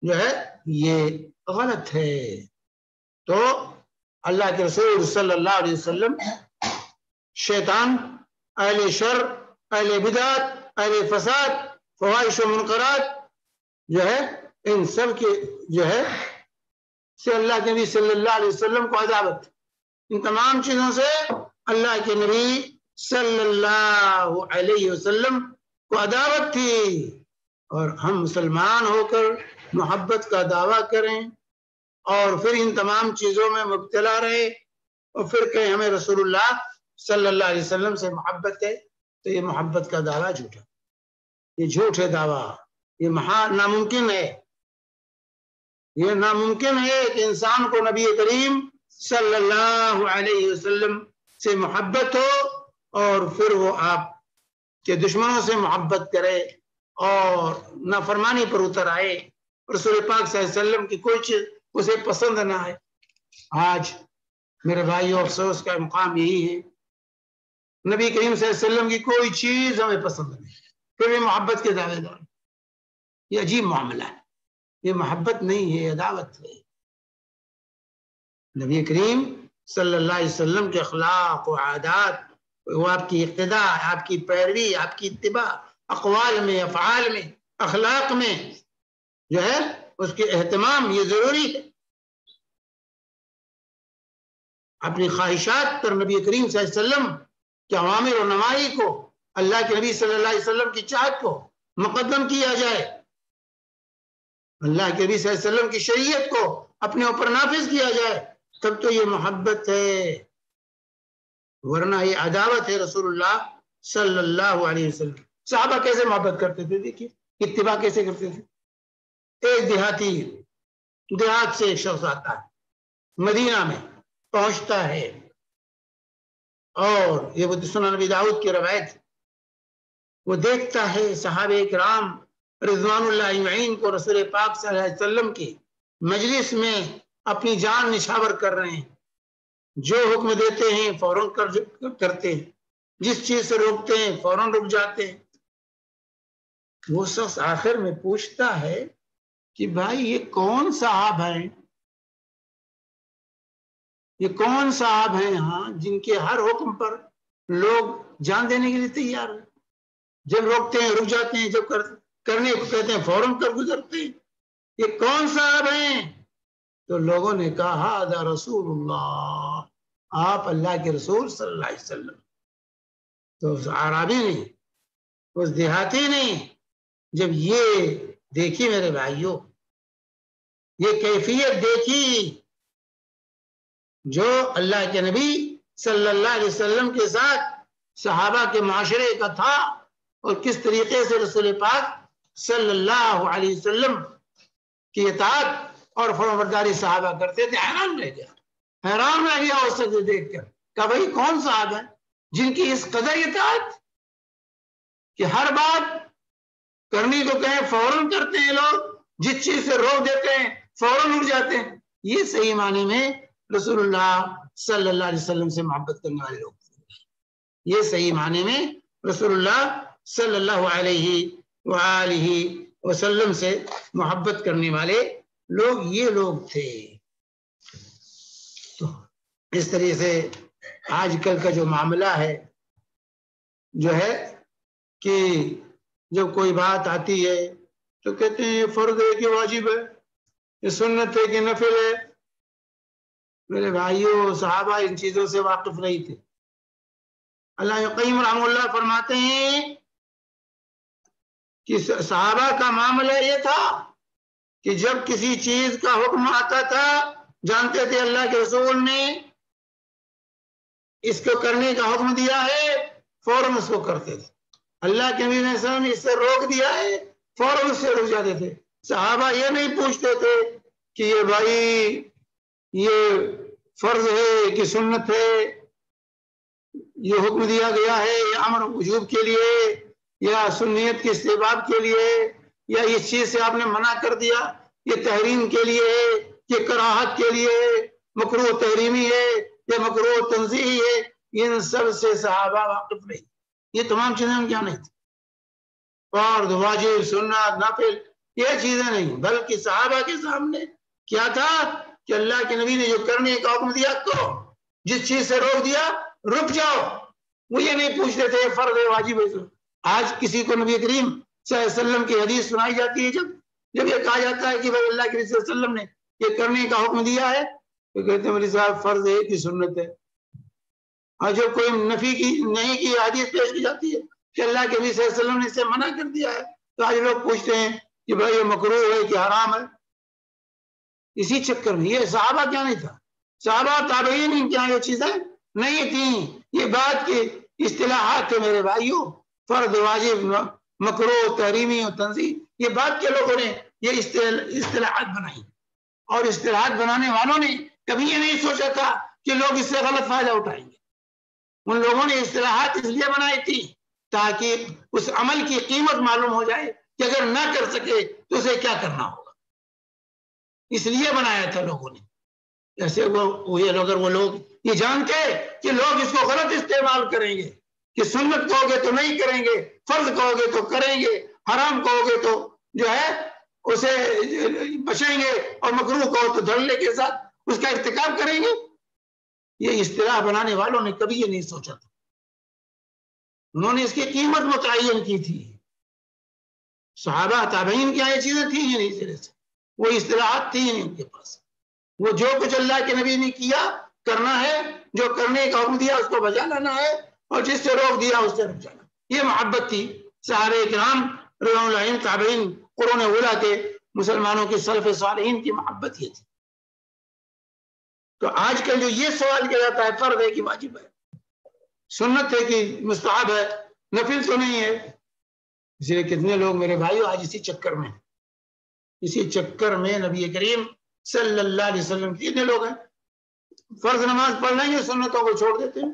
جو ہے یہ غلط ہے۔ تو اللہ کے رسول صلی اللہ علیہ وسلم شیطان، اہل شر، اہل بدعت، اہل فساد، فواحش و منکرات جو ہے ان سب کے جو ہے سے اللہ کے نبی صلی اللہ علیہ وسلم کو عداوت، ان تمام چیزوں سے اللہ کے نبی صلی اللہ علیہ وسلم کو عداوت تھی، اور ہم مسلمان ہو کر محبت کا دعویٰ کریں اور پھر ان تمام چیزوں میں مبتلا رہے اور پھر کہیں ہمیں رسول اللہ صلی اللہ علیہ وسلم سے محبت ہے، تو یہ محبت کا دعویٰ جھوٹا، یہ جھوٹ ہے دعویٰ، یہ ناممکن ہے، یہ ناممکن ہے کہ انسان کو نبی کریم صلی اللہ علیہ وسلم سے محبت ہو اور پھر وہ آپ کے دشمنوں سے محبت کرے اور نافرمانی پر اتر آئے، رسول پاک صلی اللہ علیہ وسلم کی کوئی چیز اسے پسند نہ آئے۔ آج میرے بھائیو افسوس کا مقام یہی ہے، نبی کریم صلی اللہ علیہ وسلم کی کوئی چیز ہمیں پسند نہیں، پھر بھی محبت کے دعوے دار، یہ عجیب معاملہ ہے، یہ محبت نہیں ہے، عداوت ہے۔ نبی کریم صلی اللہ علیہ وسلم کے اخلاق و عادات، وہ آپ کی اقتداء، آپ کی پیروی، آپ کی اتباع، اقوال میں، افعال میں، اخلاق میں جو ہے اس کے اہتمام یہ ضروری ہے۔ اپنی خواہشات پر نبی کریم صلی اللہ علیہ وسلم کے اوامر و نواہی کو، اللہ کے نبی صلی اللہ علیہ وسلم کی چاہت کو مقدم کیا جائے، اللہ کے نبی صلی اللہ علیہ وسلم کی شریعت کو اپنے اوپر نافذ کیا جائے، تب تو یہ محبت ہے، ورنہ یہ عداوت ہے رسول اللہ صلی اللہ علیہ وسلم۔ صحابہ کیسے محبت کرتے تھے، دیکھیے اتباع کیسے کرتے تھے۔ ایک دیہات سے ایک شخص آتا ہے، مدینہ میں پہنچتا ہے، اور یہ وہ سنن نبی داؤد کی روایت، وہ دیکھتا ہے صحابہ کرام رضوان اللہ اجمعین کو رسول پاک صلی اللہ علیہ وسلم کی مجلس میں اپنی جان نچھاور کر رہے ہیں، جو حکم دیتے ہیں فوراً کرتے ہیں، جس چیز سے روکتے ہیں فوراً رک جاتے ہیں۔ وہ شخص آخر میں پوچھتا ہے کہ بھائی یہ کون صاحب ہیں، یہ کون صاحب ہیں یہاں جن کے ہر حکم پر لوگ جان دینے کے لیے تیار ہیں، جب روکتے ہیں رک جاتے ہیں، جب کرنے کو کہتے ہیں فوراً کر گزرتے ہیں، یہ کون صاحب ہیں؟ تو لوگوں نے کہا ہذا رسول اللہ، آپ اللہ کے رسول صلی اللہ علیہ وسلم۔ تو اس عربی نے، اس دیہاتی نے جب یہ دیکھی میرے بھائیوں، یہ کیفیت دیکھی جو اللہ کے نبی صلی اللہ علیہ وسلم کے ساتھ صحابہ کے معاشرے کا تھا، اور کس طریقے سے رسول پاک صلی اللہ علیہ وسلم کی اطاعت اور فرمانبرداری صحابہ کرتے تھے، حیران رہ گیا اس سے دیکھ کر، کہ بھائی کون صاحب ہیں جن کی اس قدر اطاعت کہ ہر بات کرنی کو کہیں فوراً کرتے ہیں، لوگ جس چیز سے روک دیتے ہیں فوراً اٹھ جاتے ہیں۔ یہ صحیح معنی میں رسول اللہ صلی اللہ علیہ وسلم سے محبت کرنے والے لوگ، یہ صحیح معنی میں رسول اللہ صلی اللہ علیہ وآلہ وسلم سے محبت کرنے والے لوگ یہ لوگ تھے۔ تو اس طریقے سے آج کل کا جو معاملہ ہے جو ہے کہ جب کوئی بات آتی ہے تو کہتے ہیں یہ فرض ہے کہ واجب ہے، یہ سنت ہے کہ نفل ہے۔ میرے بھائیوں صحابہ ان چیزوں سے واقف نہیں تھے۔ اللہ قیم رحمہ اللہ فرماتے ہیں کہ صحابہ کا معاملہ یہ تھا کہ جب کسی چیز کا حکم آتا تھا، جانتے تھے اللہ کے رسول نے اس کو کرنے کا حکم دیا ہے، فوراً اس کو کرتے تھے۔ اللہ کے نبی صلی اللہ علیہ وسلم نے اس سے روک دیا ہے، فوراً اس سے رک جاتے تھے۔ صحابہ یہ نہیں پوچھتے تھے کہ یہ بھائی یہ فرض ہے کہ سنت ہے، یہ حکم دیا گیا ہے، یہ امر وجوب کے لیے یا سنیت کے استحباب کے لیے ہے، یا اس چیز سے آپ نے منع کر دیا یہ تحریم کے لیے ہے، یہ کراہت کے لیے ہے، مکروہ تحریمی ہے یا مکروہ تنزیہی ہے، ان سب سے صحابہ واقف نہیں، یہ تمام چیزیں ان کیا نہیں تھی، فرض واجب سنت نافل یہ چیزیں نہیں، بلکہ صحابہ کے سامنے کیا تھا کہ اللہ کے نبی نے جو کرنے کا حکم دیا کرو، جس چیز سے روک دیا رک جاؤ، وہ یہ نہیں پوچھتے تھے فرض واجب ہے۔ آج کسی کو نبی کریم صلی اللہ علیہ وسلم کی حدیث سنائی جاتی ہے، جب یہ کہا جاتا ہے کہ بھائی اللہ کے نبی صلی اللہ علیہ وسلم نے یہ کرنے کا حکم دیا ہے تو کہتے ہیں مولوی صاحب فرض ہے کہ سنت ہے، اور جب کوئی نفی کی نہیں کی حدیث پیش کی جاتی ہے کہ اللہ کے نبی صلی اللہ علیہ وسلم نے اسے منع کر دیا ہے تو آج لوگ پوچھتے ہیں کہ بھائی یہ مکروہ ہے کہ حرام ہے۔ اسی چکر میں یہ صحابہ کیا نہیں تھا، صحابہ تابعین کیا یہ چیزیں نہیں تھیں، یہ بات کی اصطلاحات تھے میرے بھائیوں، فرض واجب مکروہ تحریمی اور تنزیہ، یہ بات کے لوگوں نے یہ اصطلاحات بنائی، اور اصطلاحات بنانے والوں نے کبھی یہ نہیں سوچا تھا کہ لوگ اس سے غلط فائدہ اٹھائیں گے، ان لوگوں نے اصطلاحات اس لیے بنائی تھی تاکہ اس عمل کی قیمت معلوم ہو جائے کہ اگر نہ کر سکے تو اسے کیا کرنا ہوگا، اس لیے بنایا تھا لوگوں نے۔ جیسے وہ لوگ یہ جانتے کہ لوگ اس کو غلط استعمال کریں گے کہ سنت کہو گے تو نہیں کریں گے، فرض کہو گے تو کریں گے، حرام کہو گے تو جو ہے اسے بچیں گے، اور مکروہ کہو تو دھڑلے کے ساتھ اس کا ارتکاب کریں گے، یہ اصطلاح بنانے والوں نے کبھی یہ نہیں سوچا تھا، انہوں نے اس کی قیمت متعین کی تھی۔ صحابہ تابعین کیا یہ چیزیں تھیں ہی نہیں سرے سے، وہ اصطلاحات تھی ہی نہیں ان کے پاس، وہ جو کچھ اللہ کے نبی نے کیا کرنا ہے، جو کرنے کا حکم دیا اس کو بجا لانا ہے، اور جس سے روک دیا اس سے رک جانا، یہ محبت تھی صحابہ کرام رضوان اللہ علیہم، تابعین، قرون اولیٰ کے مسلمانوں کے سلف صالحین کی محبت یہ تھی۔ تو آج کل جو یہ سوال کیا جاتا ہے فرض ہے کہ واجب ہے، سنت ہے کہ مستحب ہے، نفل تو نہیں ہے، اس لیے کتنے لوگ میرے بھائیو آج اسی چکر میں نبی کریم صلی اللہ علیہ وسلم کتنے لوگ ہیں فرض نماز پڑھ لیں گے سنتوں کو چھوڑ دیتے ہیں،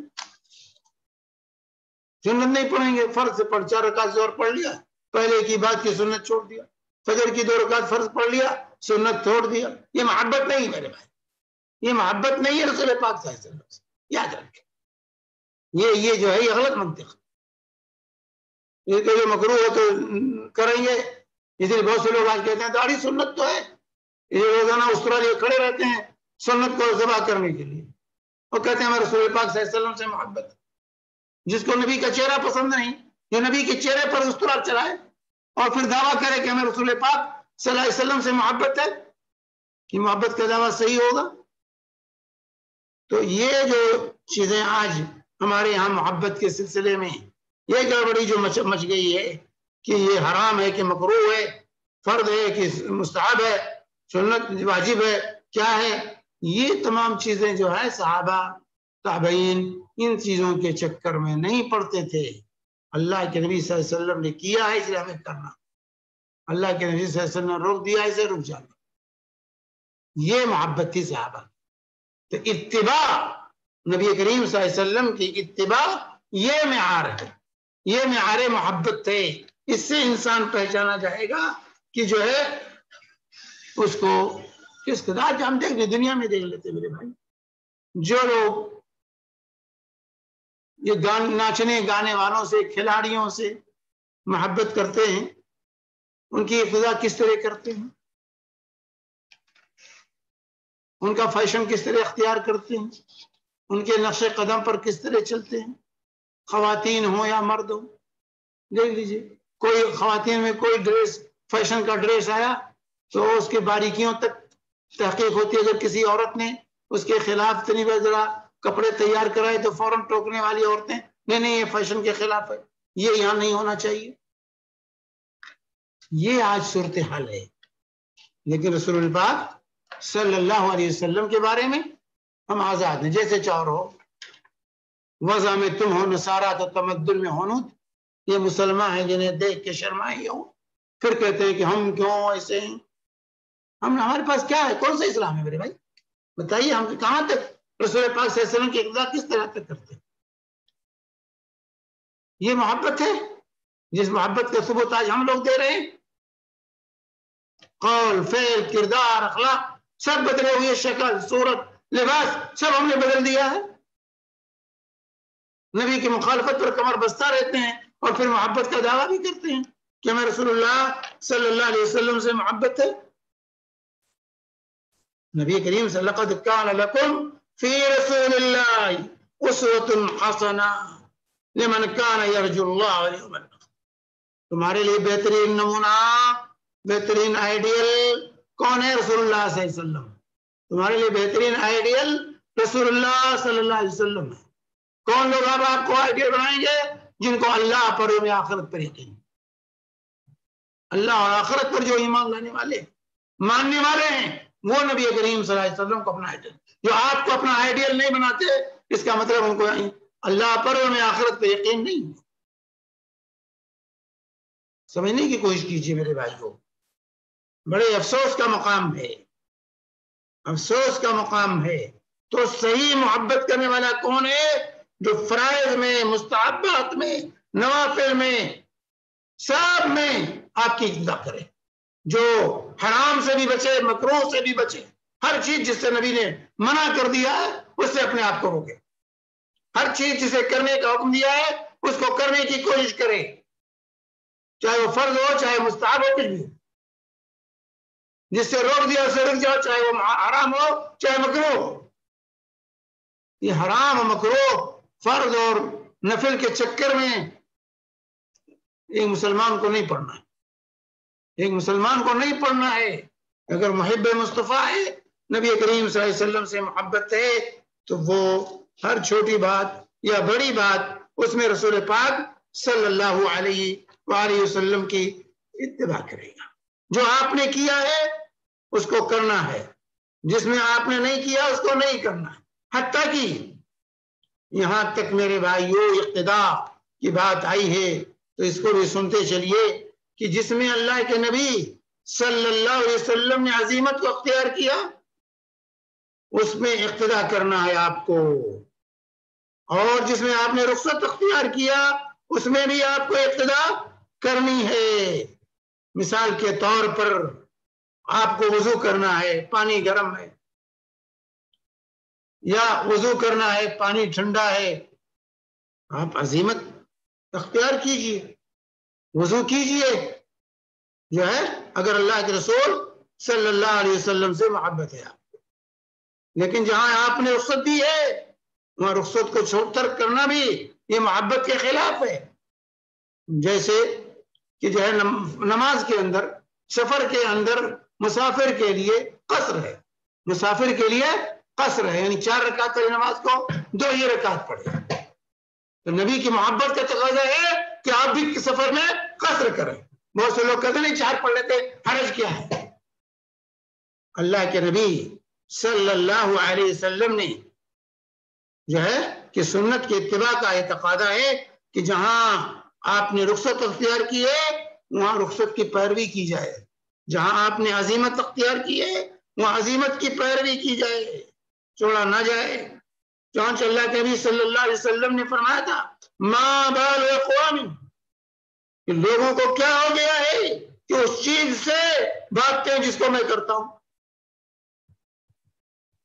سنت نہیں پڑھیں گے، فرض سے پڑھ 4 رکعت ظہر پڑھ لیا، پہلے کی بات کی سنت چھوڑ دیا، فجر کی 2 رکعت فرض پڑھ لیا سنت چھوڑ دیا، یہ محبت نہیں میرے بھائی، یہ محبت نہیں ہے رسول پاک صلی اللہ علیہ وسلم سے، یاد رکھیں، یہ جو ہے یہ غلط منطق، یہ کہ مکروہ ہو تو کریں گے، اس لیے بہت سے لوگ آج کہتے ہیں داڑھی سنت تو ہے، یہ روزانہ اس طرح یہ کھڑے رہتے ہیں سنت کو ذبح کرنے کے لیے، اور کہتے ہیں ہمیں رسول پاک صلی اللہ علیہ وسلم سے محبت ہے، جس کو نبی کا چہرہ پسند نہیں، جو نبی کے چہرے پر اس طرح چلائے اور پھر دعویٰ کرے کہ ہمیں رسول پاک صلی اللہ علیہ وسلم سے محبت ہے، کہ محبت کا دعویٰ صحیح ہوگا؟ تو یہ جو چیزیں آج ہمارے یہاں محبت کے سلسلے میں یہ گڑبڑی جو مچ گئی ہے کہ یہ حرام ہے کہ مکروہ ہے، فرض ہے کہ مستحب ہے، سنت واجب ہے، کیا ہے، یہ تمام چیزیں جو ہے صحابہ تابعین ان چیزوں کے چکر میں نہیں پڑتے تھے، اللہ کے نبی صلی اللہ علیہ وسلم نے کیا ہے اس لیے ہمیں کرنا، اللہ کے نبی صلی اللہ علیہ وسلم نے روک دیا اسے رک جانا، یہ محبت تھی صحابہ۔ تو اتباع نبی کریم صلی اللہ علیہ وسلم کی اتباع یہ معیار ہے، یہ معیار محبت ہے، اس سے انسان پہچانا جائے گا کہ جو ہے اس کو کس قدر ہم دیکھ لیں، دنیا میں دیکھ لیتے میرے بھائی، جو لوگ یہ ناچنے گانے والوں سے کھلاڑیوں سے محبت کرتے ہیں ان کی ابتدا کس طرح کرتے ہیں، ان کا فیشن کس طرح اختیار کرتے ہیں، ان کے نقش قدم پر کس طرح چلتے ہیں، خواتین ہوں یا مرد ہوں، دیکھ لیجیے کوئی خواتین میں کوئی ڈریس فیشن کا ڈریس آیا تو اس کے باریکیوں تک تحقیق ہوتی ہے، اگر کسی عورت نے اس کے خلاف تنی ذرا کپڑے تیار کرائے تو فوراً ٹوکنے والی عورتیں نہیں یہ فیشن کے خلاف ہے، یہ یہاں نہیں ہونا چاہیے، یہ آج صورتحال ہے۔ لیکن رسول پاک صلی اللہ علیہ وسلم کے بارے میں ہم آزاد ہیں، جیسے چاہو رہو، وضع میں تم ہو نصارہ تو تمدن میں ہونود، یہ مسلمان ہیں جنہیں دیکھ کے شرمائے ہوں، پھر کہتے ہیں کہ ہم کیوں ایسے ہیں، ہمارے پاس کیا ہے، کون سا اسلام ہے میرے بھائی بتائیے، ہم کہاں تک رسول پاک صلی اللہ علیہ وسلم کی اقتداء کس طرح تک کرتے ہیں، یہ محبت ہے؟ جس محبت کا ثبوت آج ہم لوگ دے رہے ہیں، قول، فعل، کردار، اخلاق سب بدلے ہوئے، شکل، صورت، لباس سب ہم نے بدل دیا ہے. نبی کی مخالفت پر کمر بستہ رہتے ہیں اور پھر محبت کا دعویٰ بھی کرتے ہیں کہ ہمیں رسول اللہ صلی اللہ علیہ وسلم سے محبت ہے. نبی کریم صلی اللہ علیہ وسلم، لقد کان لکم فی رسول اللہ اسوۃ حسنہ لمن کان یرجو اللہ والیوم الآخر. تمہارے لیے بہترین نمونہ، بہترین آئیڈیل کون ہے؟ رسول اللہ صلی اللہ علیہ وسلم. تمہارے لیے بہترین آئیڈیل رسول اللہ صلی اللہ علیہ وسلم ہے. کون لوگ اب آپ کو آئیڈیل بنائیں گے؟ جن کو اللہ پر یوم آخرت پر یقین، اللہ اور آخرت پر جو ایمان لانے والے، ماننے والے ہیں، وہ نبی کریم صلی اللہ علیہ وسلم کو اپنا آئیڈیل. جو آپ کو اپنا آئیڈیل نہیں بناتے، اس کا مطلب ان کو اللہ پر یوم آخرت پر یقین نہیں. سمجھنے کی کوشش کیجیے میرے بھائیوں. بڑے افسوس کا مقام ہے، افسوس کا مقام ہے. تو صحیح محبت کرنے والا کون ہے؟ جو فرائض میں، مستحبات میں، نوافل میں، سب میں آپ کی اقتدا کرے، جو حرام سے بھی بچے، مکروہ سے بھی بچے. ہر چیز جس سے نبی نے منع کر دیا ہے اس سے اپنے آپ کو روکے. ہر چیز جسے کرنے کا حکم دیا ہے اس کو کرنے کی کوشش کرے، چاہے وہ فرض ہو، چاہے مستحب ہو، کچھ بھی. جس سے روک دیا اسے رک جاؤ، چاہے وہ حرام ہو چاہے مکروہ ہو. یہ حرام و مکروہ، فرض اور نفل کے چکر میں ایک مسلمان کو نہیں پڑھنا ہے. ایک مسلمان کو نہیں پڑھنا ہے. اگر محب مصطفیٰ ہے، نبی کریم صلی اللہ علیہ وسلم سے محبت ہے، تو وہ ہر چھوٹی بات یا بڑی بات اس میں رسول پاک صلی اللہ علیہ وآلہ وسلم کی اتباع کرے گا. جو آپ نے کیا ہے اس کو کرنا ہے، جس میں آپ نے نہیں کیا اس کو نہیں کرنا ہے. حتیٰ کہ یہاں تک میرے بھائیوں اقتدا کی بات آئی ہے تو اس کو بھی سنتے چلیے کہ جس میں اللہ کے نبی صلی اللہ علیہ وسلم نے عظیمت کو اختیار کیا اس میں اقتدا کرنا ہے آپ کو، اور جس میں آپ نے رخصت اختیار کیا اس میں بھی آپ کو اقتدا کرنی ہے. مثال کے طور پر آپ کو وضو کرنا ہے، پانی گرم ہے، یا وضو کرنا ہے پانی ٹھنڈا ہے، آپ عظیمت اختیار کیجئے، وضو کیجئے. جو ہے اگر اللہ کے رسول صلی اللہ علیہ وسلم سے محبت ہے آپ کو. لیکن جہاں آپ نے رخصت دی ہے وہاں رخصت کو چھوڑ ترک کرنا بھی یہ محبت کے خلاف ہے. جیسے کہ جو ہے نماز کے اندر، سفر کے اندر مسافر کے لیے قصر ہے، مسافر کے لیے قصر ہے، یعنی 4 رکعت والی نماز کو 2 ہی رکعت پڑھے. تو نبی کی محبت کا تقاضا ہے کہ آپ بھی سفر میں قصر کریں. بہت سے لوگ کہتے نہیں 4 پڑھ لیتے، حرج کیا ہے؟ اللہ کے نبی صلی اللہ علیہ وسلم نے جو ہے کہ سنت کے اتباع کا یہ تقاضا ہے کہ جہاں آپ نے رخصت اختیار کی ہے وہاں رخصت کی پیروی کی جائے، جہاں آپ نے عظیمت اختیار کی ہے وہاں عظیمت کی پیروی کی جائے، چھوڑا نہ جائے. چانچ اللہ کے نبی صلی اللہ علیہ وسلم نے فرمایا تھا ما بال اقوام، کہ لوگوں کو کیا ہو گیا ہے کہ اس چیز سے بھاگتے ہیں جس کو میں کرتا ہوں،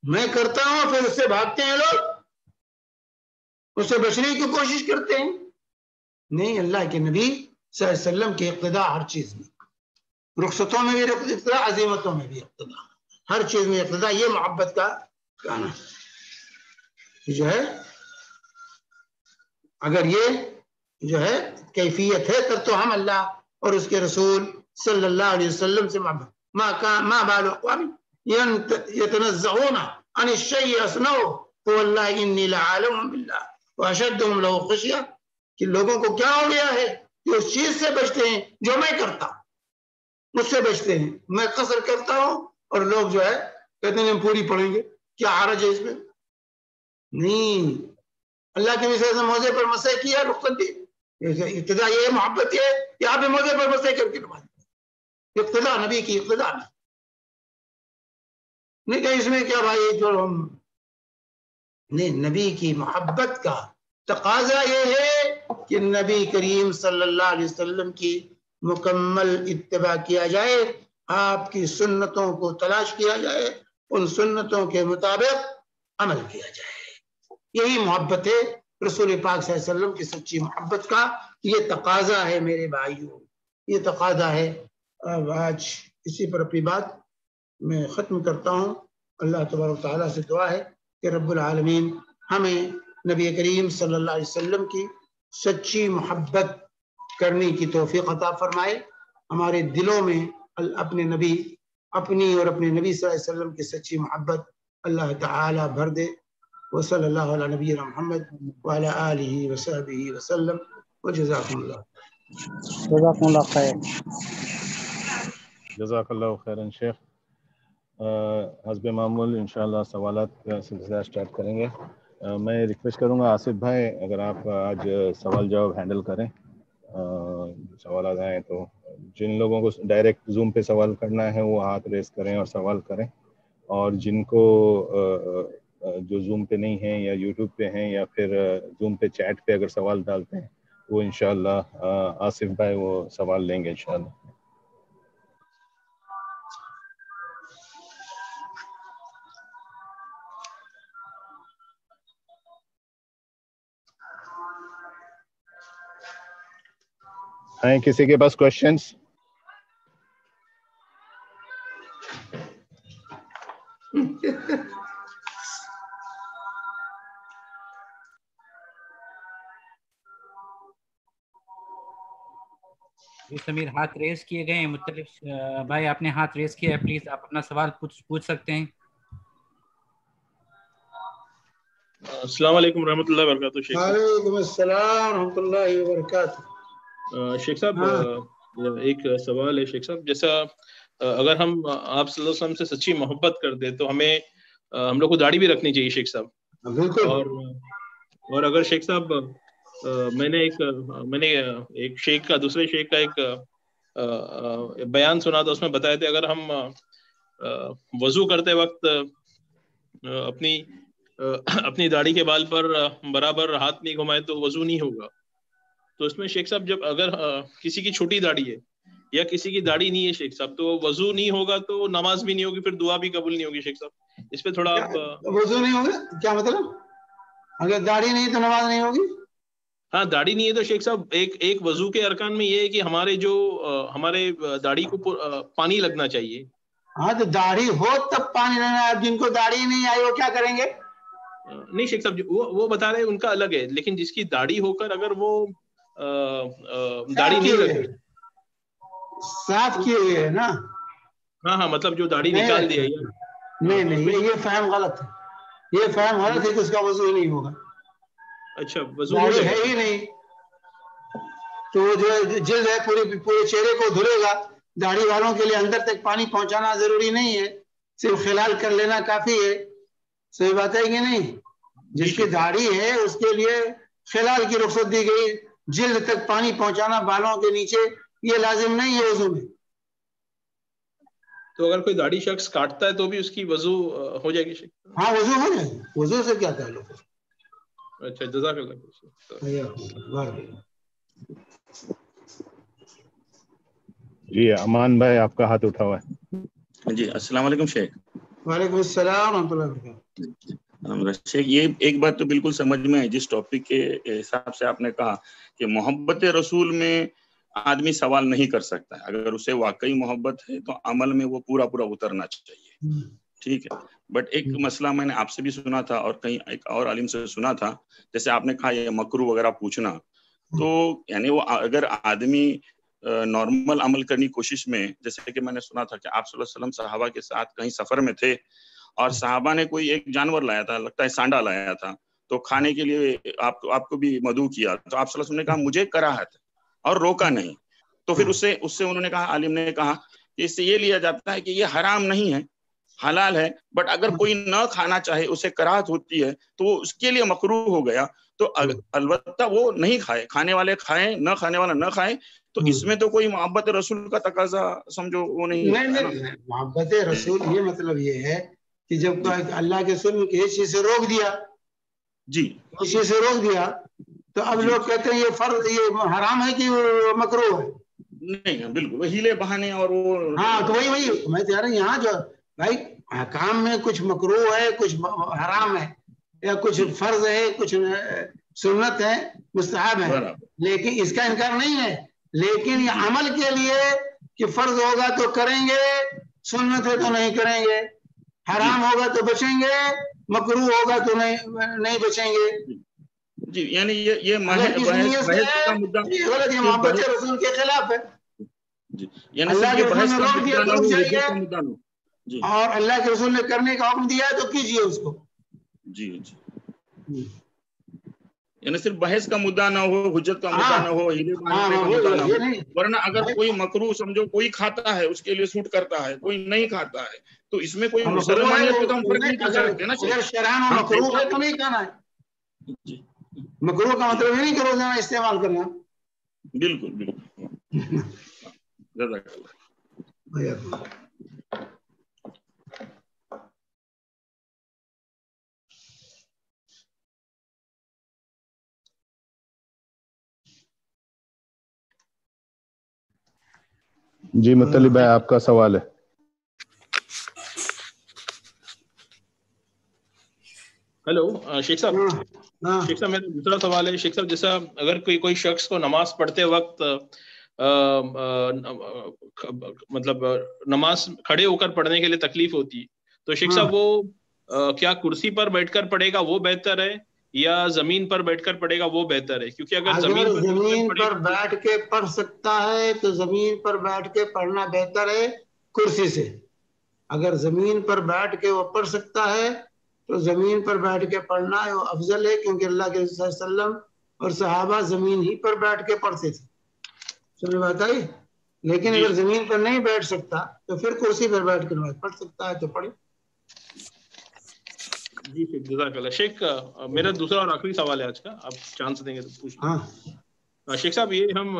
میں کرتا ہوں پھر اس سے بھاگتے ہیں لوگ، اس سے بچنے کی کوشش کرتے ہیں. نہیں، اللہ کے نبی صلی اللہ علیہ وسلم کی اقتدا ہر چیز میں، رخصتوں میں بھی اقتدا، عظیمتوں میں بھی اقتدا، ہر چیز میں اقتدا. یہ محبت کا کہنا جو ہے اگر یہ جو ہے کیفیت ہے تب تو ہم اللہ اور اس کے رسول صلی اللہ علیہ وسلم سے محبت. ما بال اقوام يتنزعون عن الشيء يصنعوا والله اني لعالم بالله واشدهم له خشيه، کہ لوگوں کو کیا ہو گیا ہے کہ اس چیز سے بچتے ہیں جو میں کرتا ہوں، مجھ سے بچتے ہیں. میں قصر کرتا ہوں اور لوگ جو ہے کہتے ہیں ہم پوری پڑھیں گے، کیا حرج ہے اس میں؟ نہیں، اللہ کے وسیلے سے موضع پر مسح کیا، رخصت دی، ابتدا یہ محبت ہے کہ آپ موضع پر مسح کر کے نماز، اقتدا نبی کی اقتدا نہیں کہ اس میں کیا بھائی جو ہم نہیں، نبی کی محبت کا تقاضا یہ ہے کہ نبی کریم صلی اللہ علیہ وسلم کی مکمل اتباع کیا جائے، آپ کی سنتوں کو تلاش کیا جائے، ان سنتوں کے مطابق عمل کیا جائے. یہی محبت ہے رسول پاک صلی اللہ علیہ وسلم کی سچی محبت کا. یہ تقاضا ہے میرے بھائیوں، یہ تقاضا ہے. اب آج اسی پر اپنی بات میں ختم کرتا ہوں. اللہ تبارک و تعالیٰ سے دعا ہے کہ رب العالمین ہمیں نبی کریم صلی اللہ علیہ وسلم کی سچی محبت کرنے کی توفیق عطا فرمائے. ہمارے دلوں میں اپنے نبی اور اپنے نبی صلی اللہ علیہ وسلم کی سچی محبت اللہ تعالیٰ بھر دے. وصلی اللہ علی نبینا محمد وعلی آلہ وصحبہ وسلم وجزاکم اللہ. جزاکم اللہ خیر. جزاک اللہ خیرا شیخ. حسب معمول انشاءاللہ سوالات کا سلسلہ اسٹارٹ کریں گے. میں ریکویسٹ کروں گا آصف بھائی اگر آپ آج سوال جواب ہینڈل کریں. سوالات آئیں تو جن لوگوں کو ڈائریکٹ زوم پہ سوال کرنا ہے وہ ہاتھ ریز کریں اور سوال کریں، اور جن کو جو زوم پہ نہیں ہیں یا یوٹیوب پہ ہیں یا پھر زوم پہ چیٹ پہ اگر سوال ڈالتے ہیں وہ انشاءاللہ آصف بھائی وہ سوال لیں گے انشاءاللہ. ہیں کسی کے پاس کوشچنس؟ سمیر ہاتھ ریز کیے گئے ہیں. مختلف بھائی آپ نے ہاتھ ریز کیا ہے، پلیز آپ اپنا سوال پوچھ سکتے ہیں. السلام علیکم ورحمۃ اللہ وبرکاتہ. شیخ وعلیکم السلام ورحمۃ اللہ وبرکاتہ. شیخ صاحب ایک سوال ہے شیخ صاحب، جیسا اگر ہم آپ صلی اللہ علیہ وسلم سے سچی محبت کرتے تو ہم لوگ کو داڑھی بھی رکھنی چاہیے شیخ صاحب. بالکل. اور اگر شیخ صاحب میں نے ایک شیخ کا دوسرے شیخ کا ایک بیان سنا تھا، اس میں بتایا تھے اگر ہم وضو کرتے وقت اپنی داڑھی کے بال پر برابر ہاتھ نہیں گھمائے تو وضو نہیں ہوگا. تو اس میں شیخ صاحب جب اگر کسی کی چھوٹی داڑھی ہے یا کسی کی داڑھی نہیں ہے شیخ صاحب تو وضو نہیں ہوگا تو نماز بھی نہیں ہوگی، پھر دعا بھی قبول نہیں ہوگی. شیخ صاحب اس پہ تھوڑا آپ. وضو نہیں ہوگا کیا مطلب؟ اگر داڑھی نہیں تو نماز نہیں ہوگی؟ ہاں داڑھی نہیں ہے تو شیخ صاحب ایک وضو کے ارکان میں یہ ہے کہ ہمارے داڑھی کو پانی لگنا چاہیے. ہاں تو داڑھی ہو تب پانی لگنا ہے. جن کو داڑھی نہیں آئی وہ کیا کریں گے؟ نہیں شیخ صاحب وہ بتا رہے ہیں ان کا الگ ہے، لیکن جس کی داڑھی ہو کر اگر وہ داڑھی نہیں لگ رہی، صاف کیے ہوئے ہے نا. ہاں مطلب جو داڑھی نکال دیا. نہیں یہ فہم غلط ہے. یہ فہم غلط ہے کہ اس کا وضو نہیں ہوگا. اچھا وضو داڑھی ہے ہی نہیں تو جو جلد ہے پورے چہرے کو دھلے گا. داڑھی والوں کے لیے اندر تک پانی پہنچانا ضروری نہیں ہے، صرف خلال کر لینا کافی ہے. صحیح بات ہے کہ نہیں؟ جس کی داڑھی ہے اس کے لیے خلال کی رخصت دی گئی. جلد تک پانی پہنچانا بالوں کے نیچے یہ لازم نہیں ہے وضو میں. تو اگر کوئی داڑھی شخص کاٹتا ہے تو بھی اس کی وضو ہو جائے گی؟ ہاں وضو ہو جائے گی. وضو سے کیا تعلق ہے؟ اچھا جزاک اللہ. جی امان بھائی آپ کا ہاتھ اٹھا ہوا ہے. جی السلام علیکم شیخ. وعلیکم السلام ورحمۃ اللہ وبرکاتہ. شیخ یہ ایک بات تو بالکل سمجھ میں ہے جس ٹاپک کے حساب سے آپ نے کہا کہ محبت رسول میں آدمی سوال نہیں کر سکتا ہے. اگر اسے واقعی محبت ہے تو عمل میں وہ پورا اترنا چاہیے. ٹھیک ہے. بٹ ایک مسئلہ میں نے آپ سے بھی سنا تھا اور کہیں ایک اور عالم سے سنا تھا، جیسے آپ نے کہا یہ مکرو وغیرہ پوچھنا، تو یعنی وہ اگر آدمی نارمل عمل کرنے کی کوشش میں، جیسے کہ میں نے سنا تھا کہ آپ صلی اللہ علیہ وسلم صحابہ کے ساتھ کہیں سفر میں تھے اور صحابہ نے کوئی ایک جانور لایا تھا، لگتا ہے سانڈا لایا تھا، تو کھانے کے لیے آپ کو بھی مدعو کیا، تو آپ صلی اللہ علیہ وسلم نے کہا مجھے کراہت اور روکا نہیں. تو پھر اس سے انہوں نے کہا، عالم نے کہا کہ اس سے یہ لیا جاتا ہے کہ یہ حرام نہیں ہے، حلال ہے، بٹ اگر کوئی نہ کھانا چاہے، اسے کراہت ہوتی ہے تو وہ اس کے لیے مکروہ ہو گیا. تو البتہ وہ نہیں کھائے، کھانے والے کھائیں، نہ کھانے والا نہ کھائے. تو اس میں تو کوئی محبت رسول کا تقاضا سمجھو وہ نہیں. محبت رسول یہ مطلب یہ ہے کہ جب اللہ کے رسول کسی چیز سے روک دیا، جی کسی سے روک دیا تو اب لوگ کہتے ہیں یہ فرض، یہ حرام ہے کہ مکروہ ہے؟ نہیں بالکل وہ ہیلے بہانے اور وہ ہاں تو وہی میں کہہ رہا ہوں یہاں جو بھائی احکام میں کچھ مکروہ ہے، کچھ حرام ہے، یا کچھ فرض ہے، کچھ سنت ہے، مستحب ہے، لیکن اس کا انکار نہیں ہے، لیکن یہ عمل کے لیے کہ فرض ہوگا تو کریں گے، سنت ہے تو نہیں کریں گے، حرام ہوگا تو بچیں گے، مکروہ ہوگا تو نہیں بچیں گے. جی یعنی یہ بحث کا مدعا غلط، یہ محبت رسول کے خلاف ہے. جی یعنی اللہ کے رسول بحث نے کا روک دیا مدعا تو رک نہ جائیے، ہو، مدعا نہ ہو. جی اور اللہ کے رسول نے کرنے کا حکم دیا ہے تو کیجیے اس کو. جی جی یعنی صرف بحث کا مدعا نہ ہو، حجت کا مدعا نہ ہو، ہیلے بہانے کا مدعا نہ ہو. ورنہ اگر کوئی مکروہ سمجھو کوئی کھاتا ہے اس کے لیے سوٹ کرتا ہے، کوئی نہیں کھاتا ہے، تو اس میں کوئی مسلمانیت پہ تو ہم فرق نہیں کر سکتے نا. اگر شرعاً مکروہ ہے تو نہیں کھانا ہے. جی مکروہ کا مطلب یہ نہیں کرو جانا استعمال کرنا. بالکل بالکل. جزاک اللہ. جی مطلب بھائی آپ کا سوال ہے. ہیلو شیخ صاحب. شیخ صاحب میرا دوسرا سوال ہے. شیخ صاحب جیسا اگر کوئی شخص کو نماز پڑھتے وقت مطلب نماز کھڑے ہو کر پڑھنے کے لیے تکلیف ہوتی، تو شیخ صاحب وہ کیا کرسی پر بیٹھ کر پڑھے گا وہ بہتر ہے یا زمین پر بیٹھ کر پڑھے گا وہ بہتر ہے؟ کیونکہ اگر زمین پر بیٹھ کے پڑھ سکتا ہے تو زمین پر بیٹھ کے پڑھنا بہتر ہے کرسی سے. اگر زمین پر بیٹھ کے وہ پڑھ سکتا ہے تو زمین پر بیٹھ کے پڑھنا وہ افضل ہے، کیونکہ اللہ کے رسول صلی اللہ علیہ وسلم اور صحابہ زمین ہی پر بیٹھ کے پڑھتے تھے. سمجھ بات آئی؟ لیکن اگر زمین پر نہیں بیٹھ سکتا تو پھر کرسی پر بیٹھ کر پڑھ سکتا ہے تو پڑھے. جی شیخ جزاک اللہ. شیخ میرا دوسرا اور آخری سوال ہے آج کا، آپ چانس دیں گے تو پوچھ لیں. شیخ صاحب یہ ہم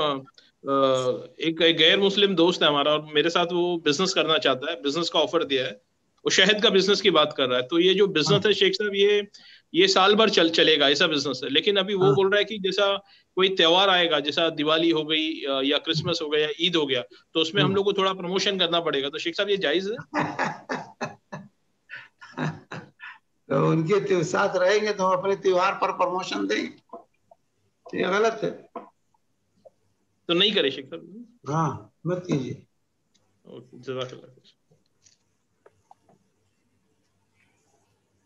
ایک غیر مسلم دوست ہے ہمارا، اور میرے ساتھ وہ بزنس کرنا چاہتا ہے، بزنس کا آفر دیا ہے، وہ شہد کا بزنس کی بات کر رہا ہے. تو یہ جو بزنس ہے شیخ صاحب یہ سال بھر چلے گا ایسا بزنس ہے، لیکن ابھی وہ بول رہا ہے کہ جیسا کوئی تہوار آئے گا، جیسا دیوالی ہو گئی یا کرسمس ہو گیا یا عید ہو گیا، تو اس میں ہم لوگ کو تھوڑا پروموشن کرنا پڑے گا. تو شیخ صاحب یہ جائز ہے؟ تو ان کے ساتھ رہیں گے تو اپنے تیوہار پر پروموشن دیں، یہ غلط ہے. تو نہیں کرے شیخ صاحب. ہاں مت کیجیے. جزاک اللہ.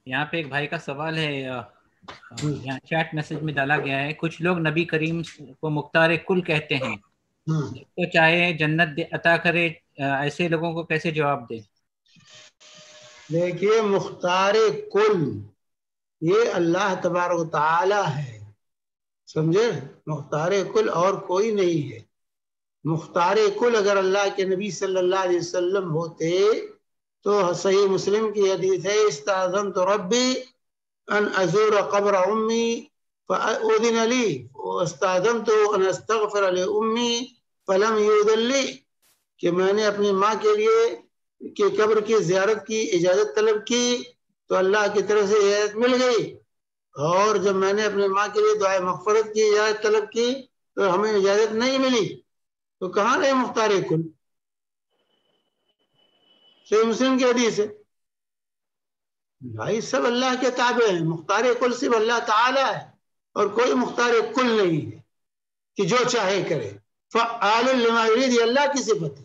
یہاں پہ ایک بھائی کا سوال ہے، یہاں چیٹ میسج میں ڈالا گیا ہے. کچھ لوگ نبی کریم کو مختار کل کہتے ہیں، تو چاہے جنت عطا کرے، ایسے لوگوں کو کیسے جواب دے؟ دیکھیے مختار کل یہ اللہ تبارک و تعالی ہے، سمجھے؟ مختار کل اور کوئی نہیں ہے. مختار کل اگر اللہ کے نبی صلی اللہ علیہ وسلم ہوتے تو صحیح مسلم کی حدیث ہے استاذنت ربی ان ازور قبر امی فاذن لی واستاذنت ان استغفر لامی فلم یؤذن لی، کہ میں نے اپنی ماں کے لیے کہ قبر کی زیارت کی اجازت طلب کی تو اللہ کی طرف سے اجازت مل گئی، اور جب میں نے اپنی ماں کے لیے دعائے مغفرت کی اجازت طلب کی تو ہمیں اجازت نہیں ملی. تو کہاں رہے مختار کل؟ صحیح مسلم کی حدیث ہے. بھائی سب اللہ کے تابع ہیں، مختار کل صرف اللہ تعالی ہے اور کوئی مختار کل نہیں ہے کہ جو چاہے کرے. فعال لما یرید یہ اللہ کی صفت ہے،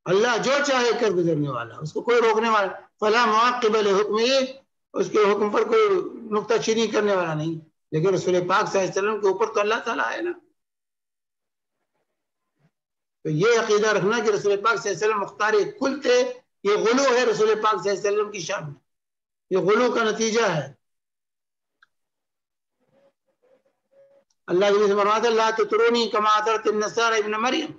اللہ جو چاہے کر گزرنے والا، اس کو کوئی روکنے والا. فلا معقب لحکمہ، اس کے حکم پر کوئی نکتہ چینی کرنے والا نہیں. لیکن رسول پاک صلی اللہ علیہ وسلم کے اوپر تو اللہ تعالیٰ ہے نا. تو یہ عقیدہ رکھنا کہ رسول پاک صلی اللہ علیہ وسلم مختار کل تھے، یہ غلو ہے رسول پاک صلی اللہ علیہ وسلم کی شان میں، یہ غلو کا نتیجہ ہے. اللہ کی فرماتا ہے لا تطرونی کما اطرت النصارى ابن مریم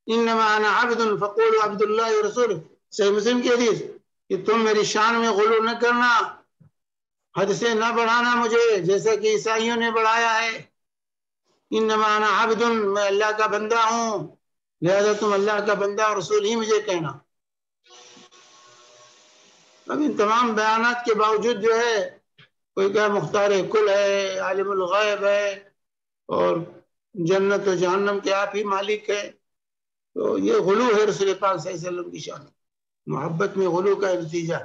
انما انا عبد فقولوا عبد اللہ ورسولہ. صحیح مسلم کی حدیث کہ تم میری شان میں غلو نہ کرنا، حد سے نہ بڑھانا مجھے جیسا کہ عیسائیوں نے بڑھایا ہے. انما انا عبد، میں اللہ کا بندہ ہوں، لہذا تم اللہ کا بندہ اور رسول ہی مجھے کہنا. اب ان تمام بیانات کے باوجود جو ہے کوئی کہا مختار کل ہے، عالم الغیب ہے، اور جنت و جہنم کے آپ ہی مالک ہیں. تو یہ غلو ہے رسول پاک صلی اللہ علیہ وسلم کی شان. محبت میں غلو کا نتیجہ.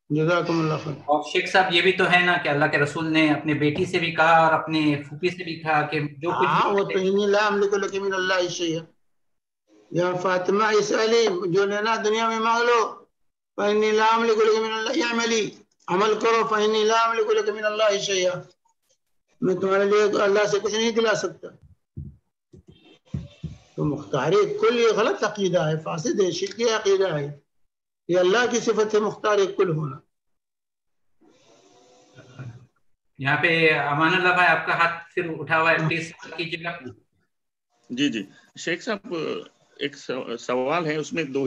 جزاکم اللہ خیر. اور شیخ صاحب یہ بھی تو ہے نا کہ اللہ کے رسول نے اپنے بیٹی سے بھی کہا اور اپنے پھوپھی سے بھی کہا کہ جو کچھ وہ تو انی لا املک لک من اللہ شیئا. یا فاطمہ اسألی جو لینا دنیا میں مانگ لو. فإنی لا املک لک من اللہ اعملی عمل کرو. فإنی لا املک لک من اللہ شیئا. میں تمہارے لیے اللہ سے کچھ نہیں دلا سکتا. تو مختار کل یہ غلط عقیدہ ہے، فاسد ہے، شرکی عقیدہ ہے. یہ اللہ کی صفت ہے مختار کل ہونا. یہاں پہ امان اللہ بھائی آپ کا ہاتھ پھر اٹھا ہوا ہے، پلیز کیجیے گا. جی جی شیخ صاحب ایک سوال ہے، اس میں دو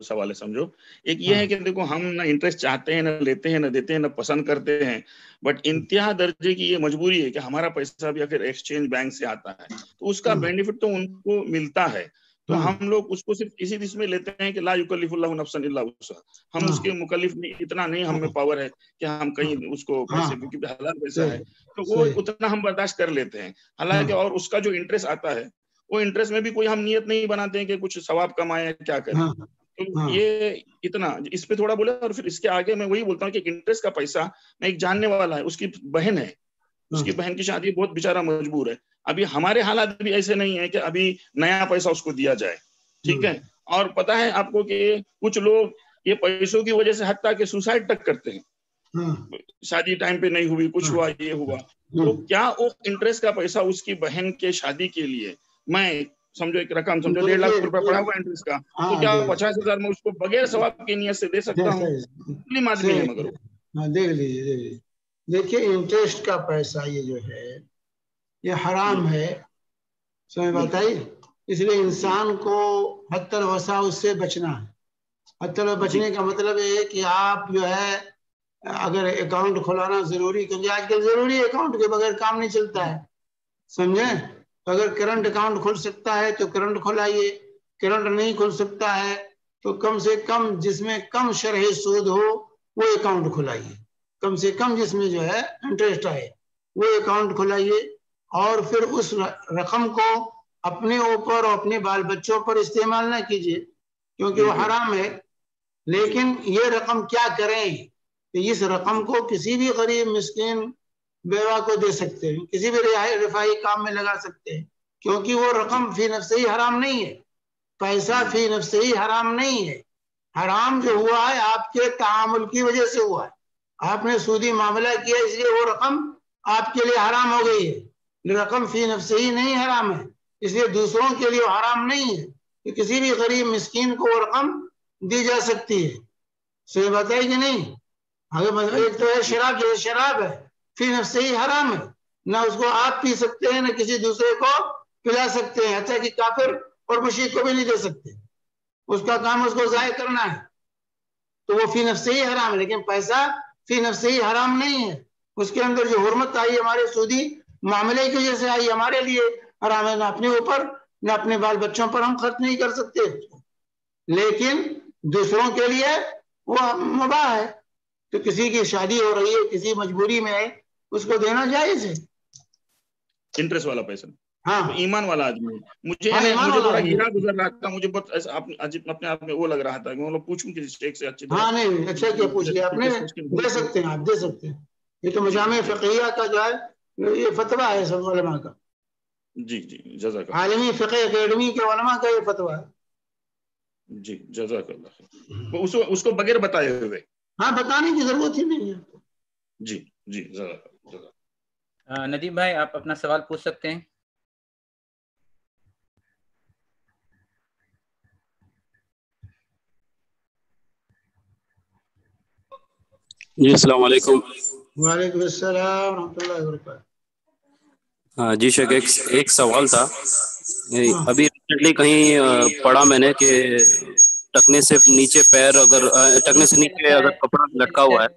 سوال ہے سمجھو. ایک یہ ہے کہ دیکھو ہم نہ انٹرسٹ چاہتے ہیں، نہ لیتے ہیں، نہ دیتے ہیں، نہ پسند کرتے ہیں، بٹ انتہا درجے کی یہ مجبوری ہے کہ ہمارا پیسہ بھی اگر ایکسچینج بینک سے آتا ہے تو اس کا بینیفٹ تو ان کو ملتا ہے. تو ہم لوگ اس کو صرف اسی میں لیتے ہیں کہ لا یکلف اللہ نفسا الا وسعها. ہم اس کے مکلف اتنا نہیں ہم میں پاور ہے کہ ہم کہیں اس کو پیسے، کیونکہ حلال پیسہ ہے تو وہ اتنا ہم برداشت کر لیتے ہیں. حالانکہ اور اس کا جو انٹرسٹ آتا ہے وہ انٹرسٹ میں بھی کوئی ہم نیت نہیں بناتے ہیں کہ کچھ ثواب کمائے کیا کریں. تو یہ اتنا اس پہ تھوڑا بولے. اور پھر اس کے آگے میں وہی بولتا ہوں کہ انٹرسٹ کا پیسہ میں ایک جاننے والا ہے، اس کی بہن ہے، اس کی بہن کی شادی بہت بیچارہ مجبور ہے. ابھی ہمارے حالات بھی ایسے نہیں ہیں کہ ابھی نیا پیسہ اس کو دیا جائے، ٹھیک ہے. اور پتا ہے آپ کو کہ کچھ لوگ یہ پیسوں کی وجہ سے حتیٰ کہ سوسائڈ تک کرتے ہیں. شادی ٹائم پہ نہیں ہوئی، کچھ ہوا، یہ ہوا. تو کیا وہ انٹرسٹ کا پیسہ اس کی بہن کے شادی کے لیے میں سمجھو ایک رقم سمجھو 1.5 لاکھ روپے پڑا ہوا انٹرسٹ کا، تو کیا 50,000 میں اس کو بغیر ثواب کی نیت سے دے سکتا ہوں؟ مسلم آدمی ہے مگر دیکھ لیجیے. دیکھیے انٹرسٹ کا پیسہ یہ جو ہے یہ حرام ہے، سمجھ بات آئی. اس لیے انسان کو حتی الوسع اس سے بچنا ہے. حتی الوسع بچنے کا مطلب یہ ہے کہ آپ جو ہے اگر اکاؤنٹ کھلانا ضروری، کیونکہ آج کل ضروری ہے، اکاؤنٹ کے بغیر کام نہیں چلتا ہے، سمجھیں. اگر کرنٹ اکاؤنٹ کھل سکتا ہے تو کرنٹ کھلائیے. کرنٹ نہیں کھل سکتا ہے تو کم سے کم جس میں کم شرح سود ہو وہ اکاؤنٹ کھلائیے. کم سے کم جس میں جو ہے انٹرسٹ آئے وہ اکاؤنٹ کھلائیے. اور پھر اس رقم کو اپنے اوپر اور اپنے بال بچوں پر استعمال نہ کیجیے کیونکہ وہ حرام ہے. لیکن یہ رقم کیا کریں کہ اس رقم کو کسی بھی غریب مسکین بیوہ کو دے سکتے ہیں، کسی بھی رفاہی کام میں لگا سکتے ہیں، کیونکہ وہ رقم فی نفس ہی حرام نہیں ہے. پیسہ فی نفس ہی حرام نہیں ہے. حرام جو ہوا ہے آپ کے تعامل کی وجہ سے ہوا ہے. آپ نے سودی معاملہ کیا اس لیے وہ رقم آپ کے لیے حرام ہو گئی ہے. رقم فی نفس ہی نہیں حرام ہے، اس لیے دوسروں کے لیے حرام نہیں ہے کہ کسی بھی غریب مسکین کو وہ رقم دی جا سکتی ہے. صحیح بات ہے کہ نہیں؟ ایک تو ہے شراب، جو شراب ہے فی نفس ہی حرام ہے، نہ اس کو آپ پی سکتے ہیں نہ کسی دوسرے کو پلا سکتے ہیں، حتیٰ کہ کافر اور مشرک کو بھی نہیں دے سکتے. اس کا کام اس کو ضائع کرنا ہے، تو وہ فی نفس ہی حرام ہے. لیکن پیسہ فی نفس ہی حرام نہیں ہے. اس کے اندر جو حرمت آئی ہمارے سودی معاملے کی وجہ سے آئی، ہمارے لیے حرام ہے. نہ اپنے اوپر نہ اپنے بال بچوں پر ہم خرچ نہیں کر سکتے، لیکن دوسروں کے لیے وہ مباح ہے. تو کسی کی شادی ہو رہی ہے، کسی مجبوری میں ہے، اس کو دینا جائز ہے. انٹرسٹ والا پیسہ ہاں ایمان والا آدمی ہے. مجھے تھوڑا گھیرا گزر رہا تھا، مجھے بہت اپنے آپ میں وہ لگ رہا تھا کہ میں پوچھوں کہ ایک سے اچھی طرح. ہاں نہیں اچھا کیا پوچھ لیا آپ نے، دے سکتے ہیں، آپ دے سکتے ہیں. یہ تو مجامع فقیہ کا جو ہے یہ فتویٰ ہے سب علماء کا. جی جی جزاک اللہ. عالمی فقہ اکیڈمی کے علماء کا یہ فتویٰ ہے. جی جزاک اللہ. اس کو بغیر بتائے ہوئے ہاں بتانے کی ضرورت ہی نہیں ہے. جی جی جزاک اللہ. ندیم بھائی آپ اپنا سوال پوچھ سکتے ہیں. جی السلام علیکم. وعلیکم السلام ورحمۃ اللہ وبرکاتہ. جی شیخ ایک سوال تھا. ابھی ریسنٹلی کہیں پڑھا میں نے کہ ٹکنے سے نیچے پیر ٹکنے سے نیچے اگر کپڑا لٹکا ہوا ہے.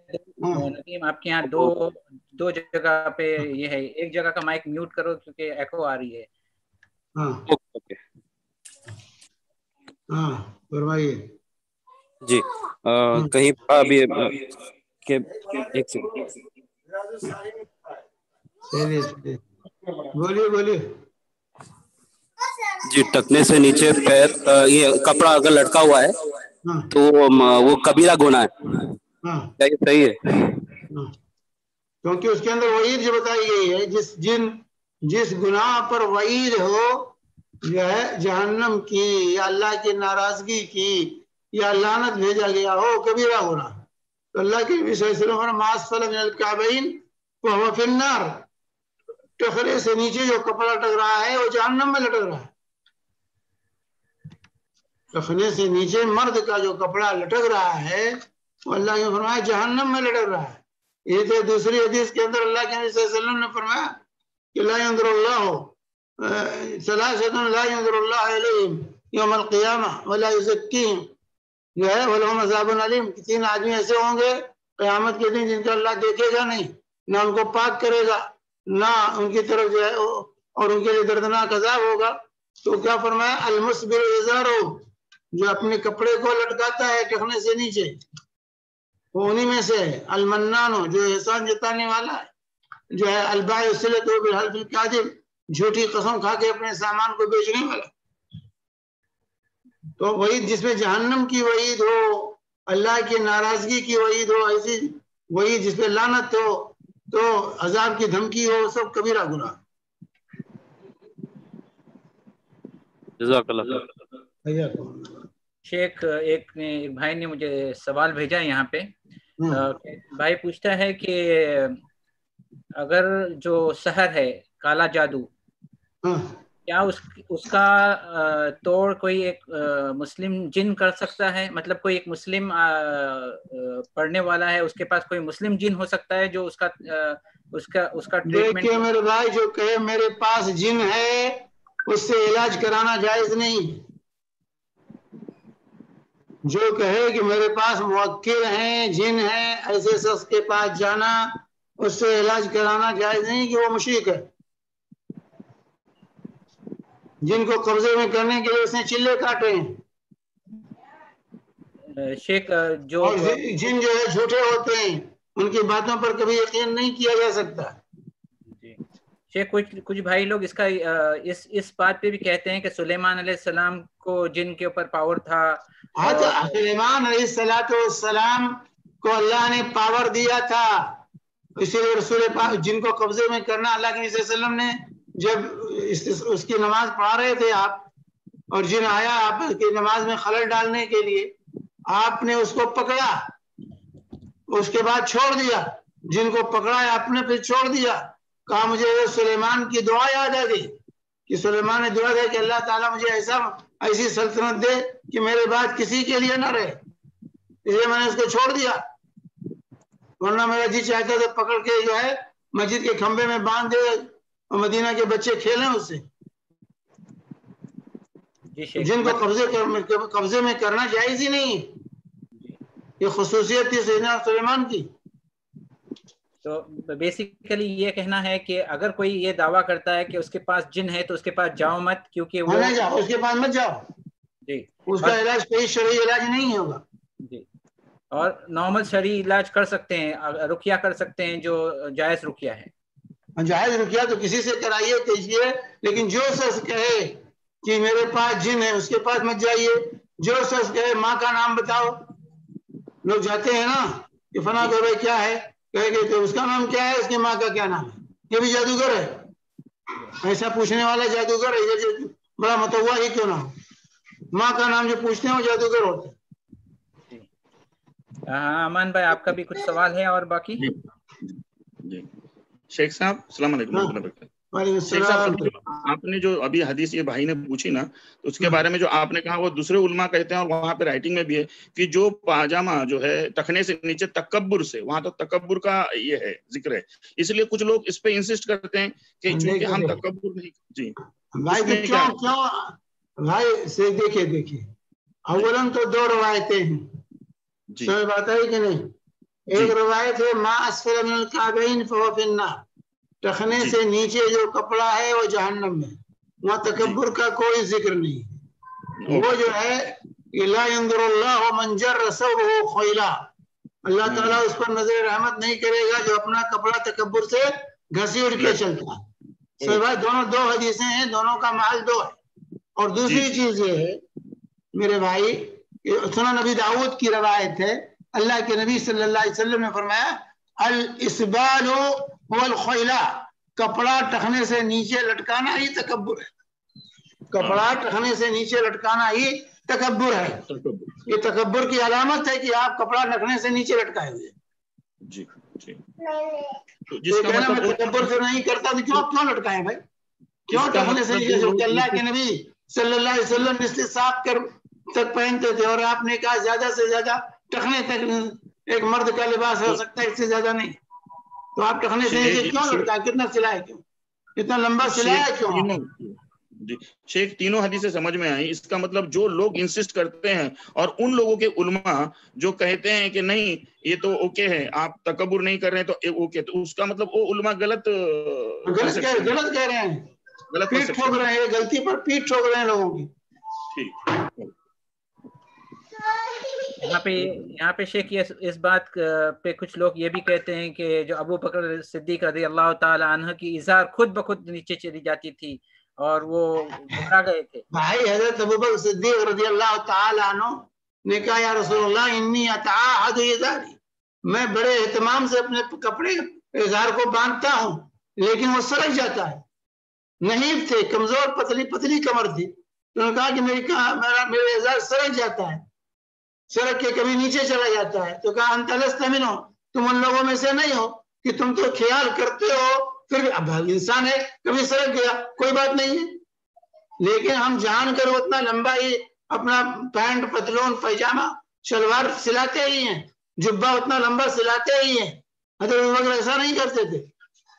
ندیم آپ کے یہاں دو جگہ پہ یہ ہے، ایک جگہ کا مائک میوٹ کرو کیونکہ ایکو آ رہی ہے. ہاں فرمائیے. جی کہیں ابھی کہ ایک سیکنڈ بولیے جی، ٹکنے سے نیچے پیر یہ کپڑا اگر لٹکا ہوا ہے تو وہ کبیرہ گناہ ہے، کیا یہ صحیح ہے؟ کیونکہ اس کے اندر وعید جو بتائی گئی ہے، جس گناہ پر وعید ہو جو ہے جہنم کی یا اللہ کی ناراضگی کی یا لعنت بھیجا گیا ہو، کبیرہ گناہ، تو اللہ کے نبی صلی اللہ علیہ وسلم نے ما اسفل من الکعبین فہو فی النار، ٹخنے سے نیچے جو کپڑا لٹک رہا ہے وہ جہنم میں لٹک رہا ہے. ٹخنے سے نیچے مرد کا جو کپڑا لٹک رہا ہے وہ اللہ نے فرمایا جہنم میں لٹک رہا ہے. یہ تو دوسری حدیث کے اندر اللہ کے نبی صلی اللہ علیہ وسلم نے فرمایا کہ لا ينظر اللہ ثلاثة لا ينظر اللہ علیہم یوم القیامہ ولا یزکیہم، جو ہے ولہم عذاب علیم، 3 آدمی ایسے ہوں گے قیامت کے دن جن کو اللہ دیکھے گا نہیں، نہ ان کو پاک کرے گا، نہ ان کی طرف جو ہے اور ان کے لیے دردناک عذاب ہوگا. تو کیا فرمایا المسبل ازارہ، جو اپنے کپڑے کو لٹکاتا ہے ٹخنے سے نیچے، وہ انہی میں سے ہے. المنانو، جو احسان جتانے والا ہے، جو ہے البائع صلۃ بالحلف الکاذب، جھوٹی قسم کھا کے اپنے سامان کو بیچنے والا. تو وعید جس میں جہنم کی وعید ہو، اللہ کی ناراضگی کی وعید ہو، ایسی وعید جس پہ لعنت ہو، تو عذاب کی دھمکی ہو، سب کبیرہ گناہ. جزاک اللہ. شیخ ایک بھائی نے مجھے سوال بھیجا یہاں پہ. بھائی پوچھتا ہے کہ اگر جو سحر ہے، کالا جادو، کیا اس کا توڑ کوئی ایک مسلم جن کر سکتا ہے؟ مطلب کوئی ایک مسلم پڑھنے والا ہے، اس کے پاس کوئی مسلم جن ہو سکتا ہے جو اس کا ٹریٹمنٹ؟ دیکھیے میرے بھائی، جو کہے میرے پاس جن ہے اس سے علاج کرانا جائز نہیں. جو کہے کہ میرے پاس موکل ہیں، جن ہیں، ایسے شخص کے پاس جانا، اس سے علاج کرانا جائز نہیں کہ وہ مشرک ہے. جن کو قبضے میں کرنے کے لیے اس نے چلے کاٹے ہیں. شیخ جو جن جو ہے جھوٹے ہوتے ہیں، ان کی باتوں پر کبھی یقین نہیں کیا جا سکتا. شیخ کچھ بھائی لوگ اس کا اس بات پہ بھی کہتے ہیں کہ سلیمان علیہ السلام کو جن کے اوپر پاور تھا. سلیمان علیہ السلام کو اللہ نے پاور دیا تھا، اسی لیے رسول پاک جن کو قبضے میں کرنا، اللہ کے نبی صلی اللہ علیہ وسلم نے جب اس کی نماز پڑھا رہے تھے آپ، اور جن آیا آپ کی نماز میں خلل ڈالنے کے لیے، آپ نے اس کو پکڑا، اس کے بعد چھوڑ دیا. جن کو پکڑا ہے آپ نے پھر چھوڑ دیا. کہا مجھے سلیمان کی دعا یاد آ گئی کہ سلیمان نے دعا دی کہ اللہ تعالیٰ مجھے ایسی سلطنت دے کہ میرے بعد کسی کے لیے نہ رہے، اس لیے میں نے اس کو چھوڑ دیا، ورنہ میرا جی چاہتا تھا پکڑ کے جو ہے مسجد کے کھمبے میں باندھ دے اور مدینہ کے بچے کھیلیں اس سے. جن کو قبضے میں کرنا جائز ہی نہیں، یہ خصوصیت تھی سیدنا سلیمان کی. تو بیسیکلی یہ کہنا ہے کہ اگر کوئی یہ دعویٰ کرتا ہے کہ اس کے پاس جن ہے تو اس کے پاس جاؤ مت، کیونکہ وہ نہ جاؤ، اس کے پاس مت جاؤ. جی، اس کا علاج کوئی شرعی علاج نہیں ہوگا. جی، اور نارمل شرعی علاج کر سکتے ہیں، رقیہ کر سکتے ہیں جو جائز رقیہ ہے. جائز رقیہ تو کسی سے کرائیے کیجیے، لیکن جو شخص کہے کہ میرے پاس جن ہے اس کے پاس مت جائیے. جو شخص کہے ماں کا نام بتاؤ، لوگ جاتے ہیں نا کہ فلاں کہ بھائی کیا ہے، کہے کہ اس کا نام کیا ہے، اس کی ماں کا کیا نام ہے، یہ بھی جادوگر ہے. ایسا پوچھنے والا جادوگر ہے، بڑا متوا ہی کیوں نہ ہو. ماں کا نام جو پوچھتے ہیں وہ جادوگر ہوتے ہیں. امان بھائی آپ کا بھی کچھ سوال ہے؟ اور باقی جی شیخ صاحب السلام علیکم. شیخ صاحب آپ نے جو ابھی حدیث یہ بھائی نے پوچھی نا، تو اس کے بارے میں جو آپ نے کہا وہ دوسرے علماء کہتے ہیں، اور وہاں پہ رائٹنگ میں بھی ہے کہ جو پاجامہ جو ہے ٹخنے سے نیچے تکبر سے، وہاں تو تکبر کا یہ ہے ذکر ہے، اس لیے کچھ لوگ اس پہ انسسٹ کرتے ہیں کہ چونکہ ہم تکبر نہیں. جی بھائی کیوں بھائی سے دیکھیے اولاً تو 2 روایتیں ہیں، سمجھ بات ہے کہ نہیں. ایک روایت ہے ما اسفل من الکعبین فہو فی النار، ٹخنے سے نیچے جو کپڑا ہے وہ جہنم میں. وہاں تکبر کا کوئی ذکر نہیں. وہ جو ہے لا ينظر اللہ من جر ثوبه خیلا، اللہ تعالیٰ اس پر نظر رحمت نہیں کرے گا جو اپنا کپڑا تکبر سے گھسیٹ کے چلتا ہے. سو بھائی دونوں دو حدیثیں ہیں, دونوں کا محل دو ہے. اور دوسری چیز یہ ہے میرے بھائی, سنن نبی داؤد کی روایت ہے, اللہ کے نبی صلی اللہ علیہ وسلم نے فرمایا الاسبال هو الخیلا, کپڑا ٹخنے سے نیچے لٹکانا ہی تکبر ہے. کپڑا ٹخنے سے نیچے لٹکانا ہی تکبر ہے. یہ تکبر کی علامت ہے کہ آپ کپڑا ٹخنے سے نیچے لٹکائے ہوئے. جی جی. تو کہنا میں تکبر سے نہیں کرتا تو کیوں لٹکائے بھائی, کیوں ٹخنے سے نیچے لٹکائے؟ اللہ کے نبی صلی اللہ علیہ وسلم اس سے صاف کر تک پہنتے تھے, اور آپ نے کہا زیادہ سے زیادہ ٹخنے تک ایک مرد کا لباس ہو سکتا ہے, اس سے زیادہ نہیں. تو آپ ٹخنے سے نیچے کیوں لٹکائے؟ کتنا سلایا کیوں, اتنا لمبا سلایا کیوں؟ جی شیخ, تینوں حدیثیں سمجھ میں آئیں. اس کا مطلب جو لوگ انسسٹ کرتے ہیں اور ان لوگوں کے علماء جو کہتے ہیں کہ نہیں یہ تو اوکے ہے, آپ تکبر نہیں کر رہے ہیں تو اوکے, تو اس کا مطلب وہ علماء غلط کہہ رہے ہیں, پیٹ ٹھوک رہے ہیں, غلطی پر پیٹ ٹھوک رہے ہیں لوگوں کی. ٹھیک. یہاں پہ شیخ اس بات پہ کچھ لوگ یہ بھی کہتے ہیں کہ جو ابو بکر صدیق رضی اللہ تعالی عنہ کی ازار خود بخود نیچے چلی جاتی تھی اور وہ گھبرا گئے تھے. بھائی حضرت ابو بکر صدیق رضی اللہ تعالی عنہ نے کہا یا رسول اللہ انی اتعاہد ازاری, میں بڑے اہتمام سے اپنے کپڑے ازار کو باندھتا ہوں لیکن وہ سرک جاتا ہے. نہیں تھے, کمزور پتلی کمر تھی, تو انہوں نے کہا کہ میرا ازار سرک جاتا ہے, سڑک کے کبھی نیچے چلا جاتا ہے. تو کہا انت لست منہم, تم ان لوگوں میں سے نہیں ہو کہ تم تو خیال کرتے ہو, پھر اب انسان ہے کبھی سڑک گیا کوئی بات نہیں ہے, لیکن ہم جان کر اتنا لمبا ہی اپنا پینٹ پتلون پیجامہ شلوار سلاتے ہی ہیں, جبہ اتنا لمبا سلاتے ہی ہیں. حضرت ابو بکر ایسا نہیں کرتے تھے.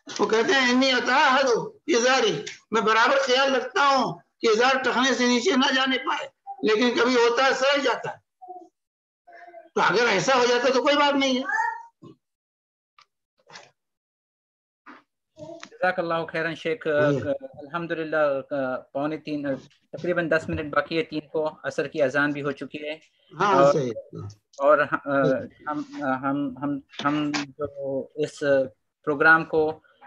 وہ کہتے ہیں انی اتعاہد ازاری, میں برابر خیال رکھتا ہوں کہ ازار ٹخنے سے نیچے نہ جانے پائے, لیکن کبھی ہوتا ہے سڑک جاتا ہے. تو اگر ایسا ہو جاتا تو کوئی بات نہیں ہے. جزاک اللہ خیرن شیخ. الحمدللہ 2:45 تقریباً 10 منٹ باقی ہے 3 کو, عصر کی اذان بھی ہو چکی ہے. اور ہم جو اس پروگرام کو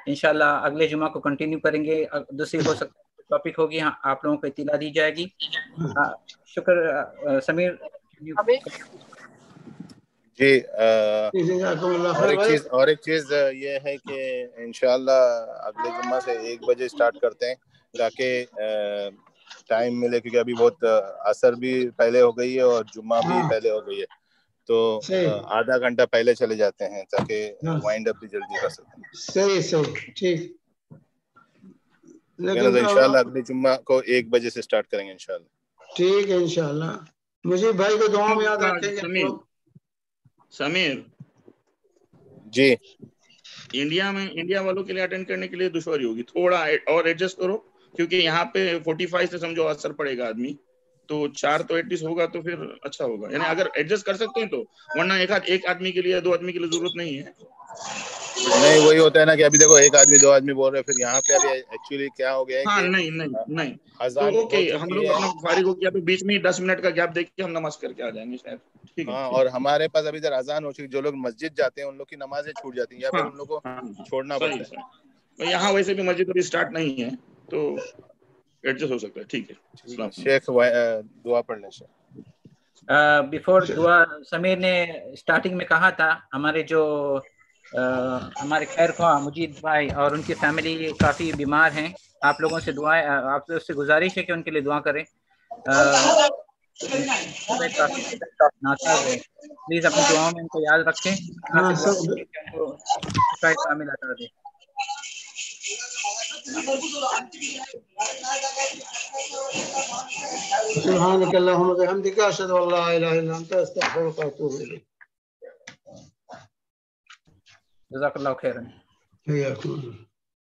انشاءاللہ اگلے جمعہ کو کنٹینیو کریں گے. دوسری ہو سکتا ہے ٹاپک ہوگی, آپ لوگوں کو اطلاع دی جائے گی. شکر. سمیر جی, اور ایک چیز یہ ہے کہ انشاءاللہ اگلے جمعہ سے 1 بجے سٹارٹ کرتے ہیں تاکہ ٹائم ملے, کیونکہ ابھی بہت عصر بھی پہلے ہو گئی ہے اور جمعہ بھی پہلے ہو گئی ہے, تو آدھا گھنٹہ پہلے چلے جاتے ہیں تاکہ وائنڈ اپ بھی جلدی کر سکیں. صحیح ٹھیک. لیکن انشاءاللہ اگلے جمعہ کو 1 بجے سے سٹارٹ کریں گے انشاءاللہ. ٹھیک ہے انشاءاللہ. مجھے بھائی کو دعاؤں میں یاد رکھیں گے. سمیر جی, انڈیا والوں کے لیے اٹینڈ کرنے کے لیے دشواری ہوگی, تھوڑا اور ایڈجسٹ کرو, کیونکہ یہاں پہ 45 سے سمجھو اثر پڑے گا آدمی, تو 4 تو ایٹ لیسٹ ہوگا تو پھر اچھا ہوگا. یعنی اگر ایڈجسٹ کر سکتے ہیں تو, ورنہ ایک آدمی کے لیے 2 آدمی کے لیے ضرورت نہیں ہے. نہیں وہی ہوتا ہے نا کہ ابھی دیکھو 1 آدمی 2 آدمی بول رہے ہیں, پھر یہاں پہ ابھی ایکچولی کیا ہو گیا ہے کہ نہیں تو اوکے, ہم لوگ اپنا فارغ ہو گیا تو بیچ میں 10 منٹ کا گیپ دیکھ کے ہم نماز کر کے آ جائیں گے شاید. ہاں, اور ہمارے پاس ابھی ادھر اذان ہو چکی, جو لوگ مسجد جاتے ہیں ان لوگ کی نمازیں چھوٹ جاتی ہیں یا پھر ان لوگ کو چھوڑنا پڑتا ہے. یہاں ویسے بھی مسجد ابھی سٹارٹ نہیں ہے تو ایڈجسٹ ہو سکتا ہے. ٹھیک ہے. شیخ دعا پڑھ لیں. بیفور دعا, سمیر نے اسٹارٹنگ میں کہا تھا ہمارے جو ہمارے خیر خواہ مجید بھائی اور ان کی فیملی کافی بیمار ہیں, آپ لوگوں سے دعائیں, آپ لوگ سے گزارش ہے کہ ان کے لیے دعا کریں. پلیز اپنی دعاؤں میں ان کو یاد رکھیں, کامل عطا دے. سبحانك اللهم وبحمدك اشهد ان لا اله الا انت استغفرك واتوب اليك. جزاک اللہ خیرا.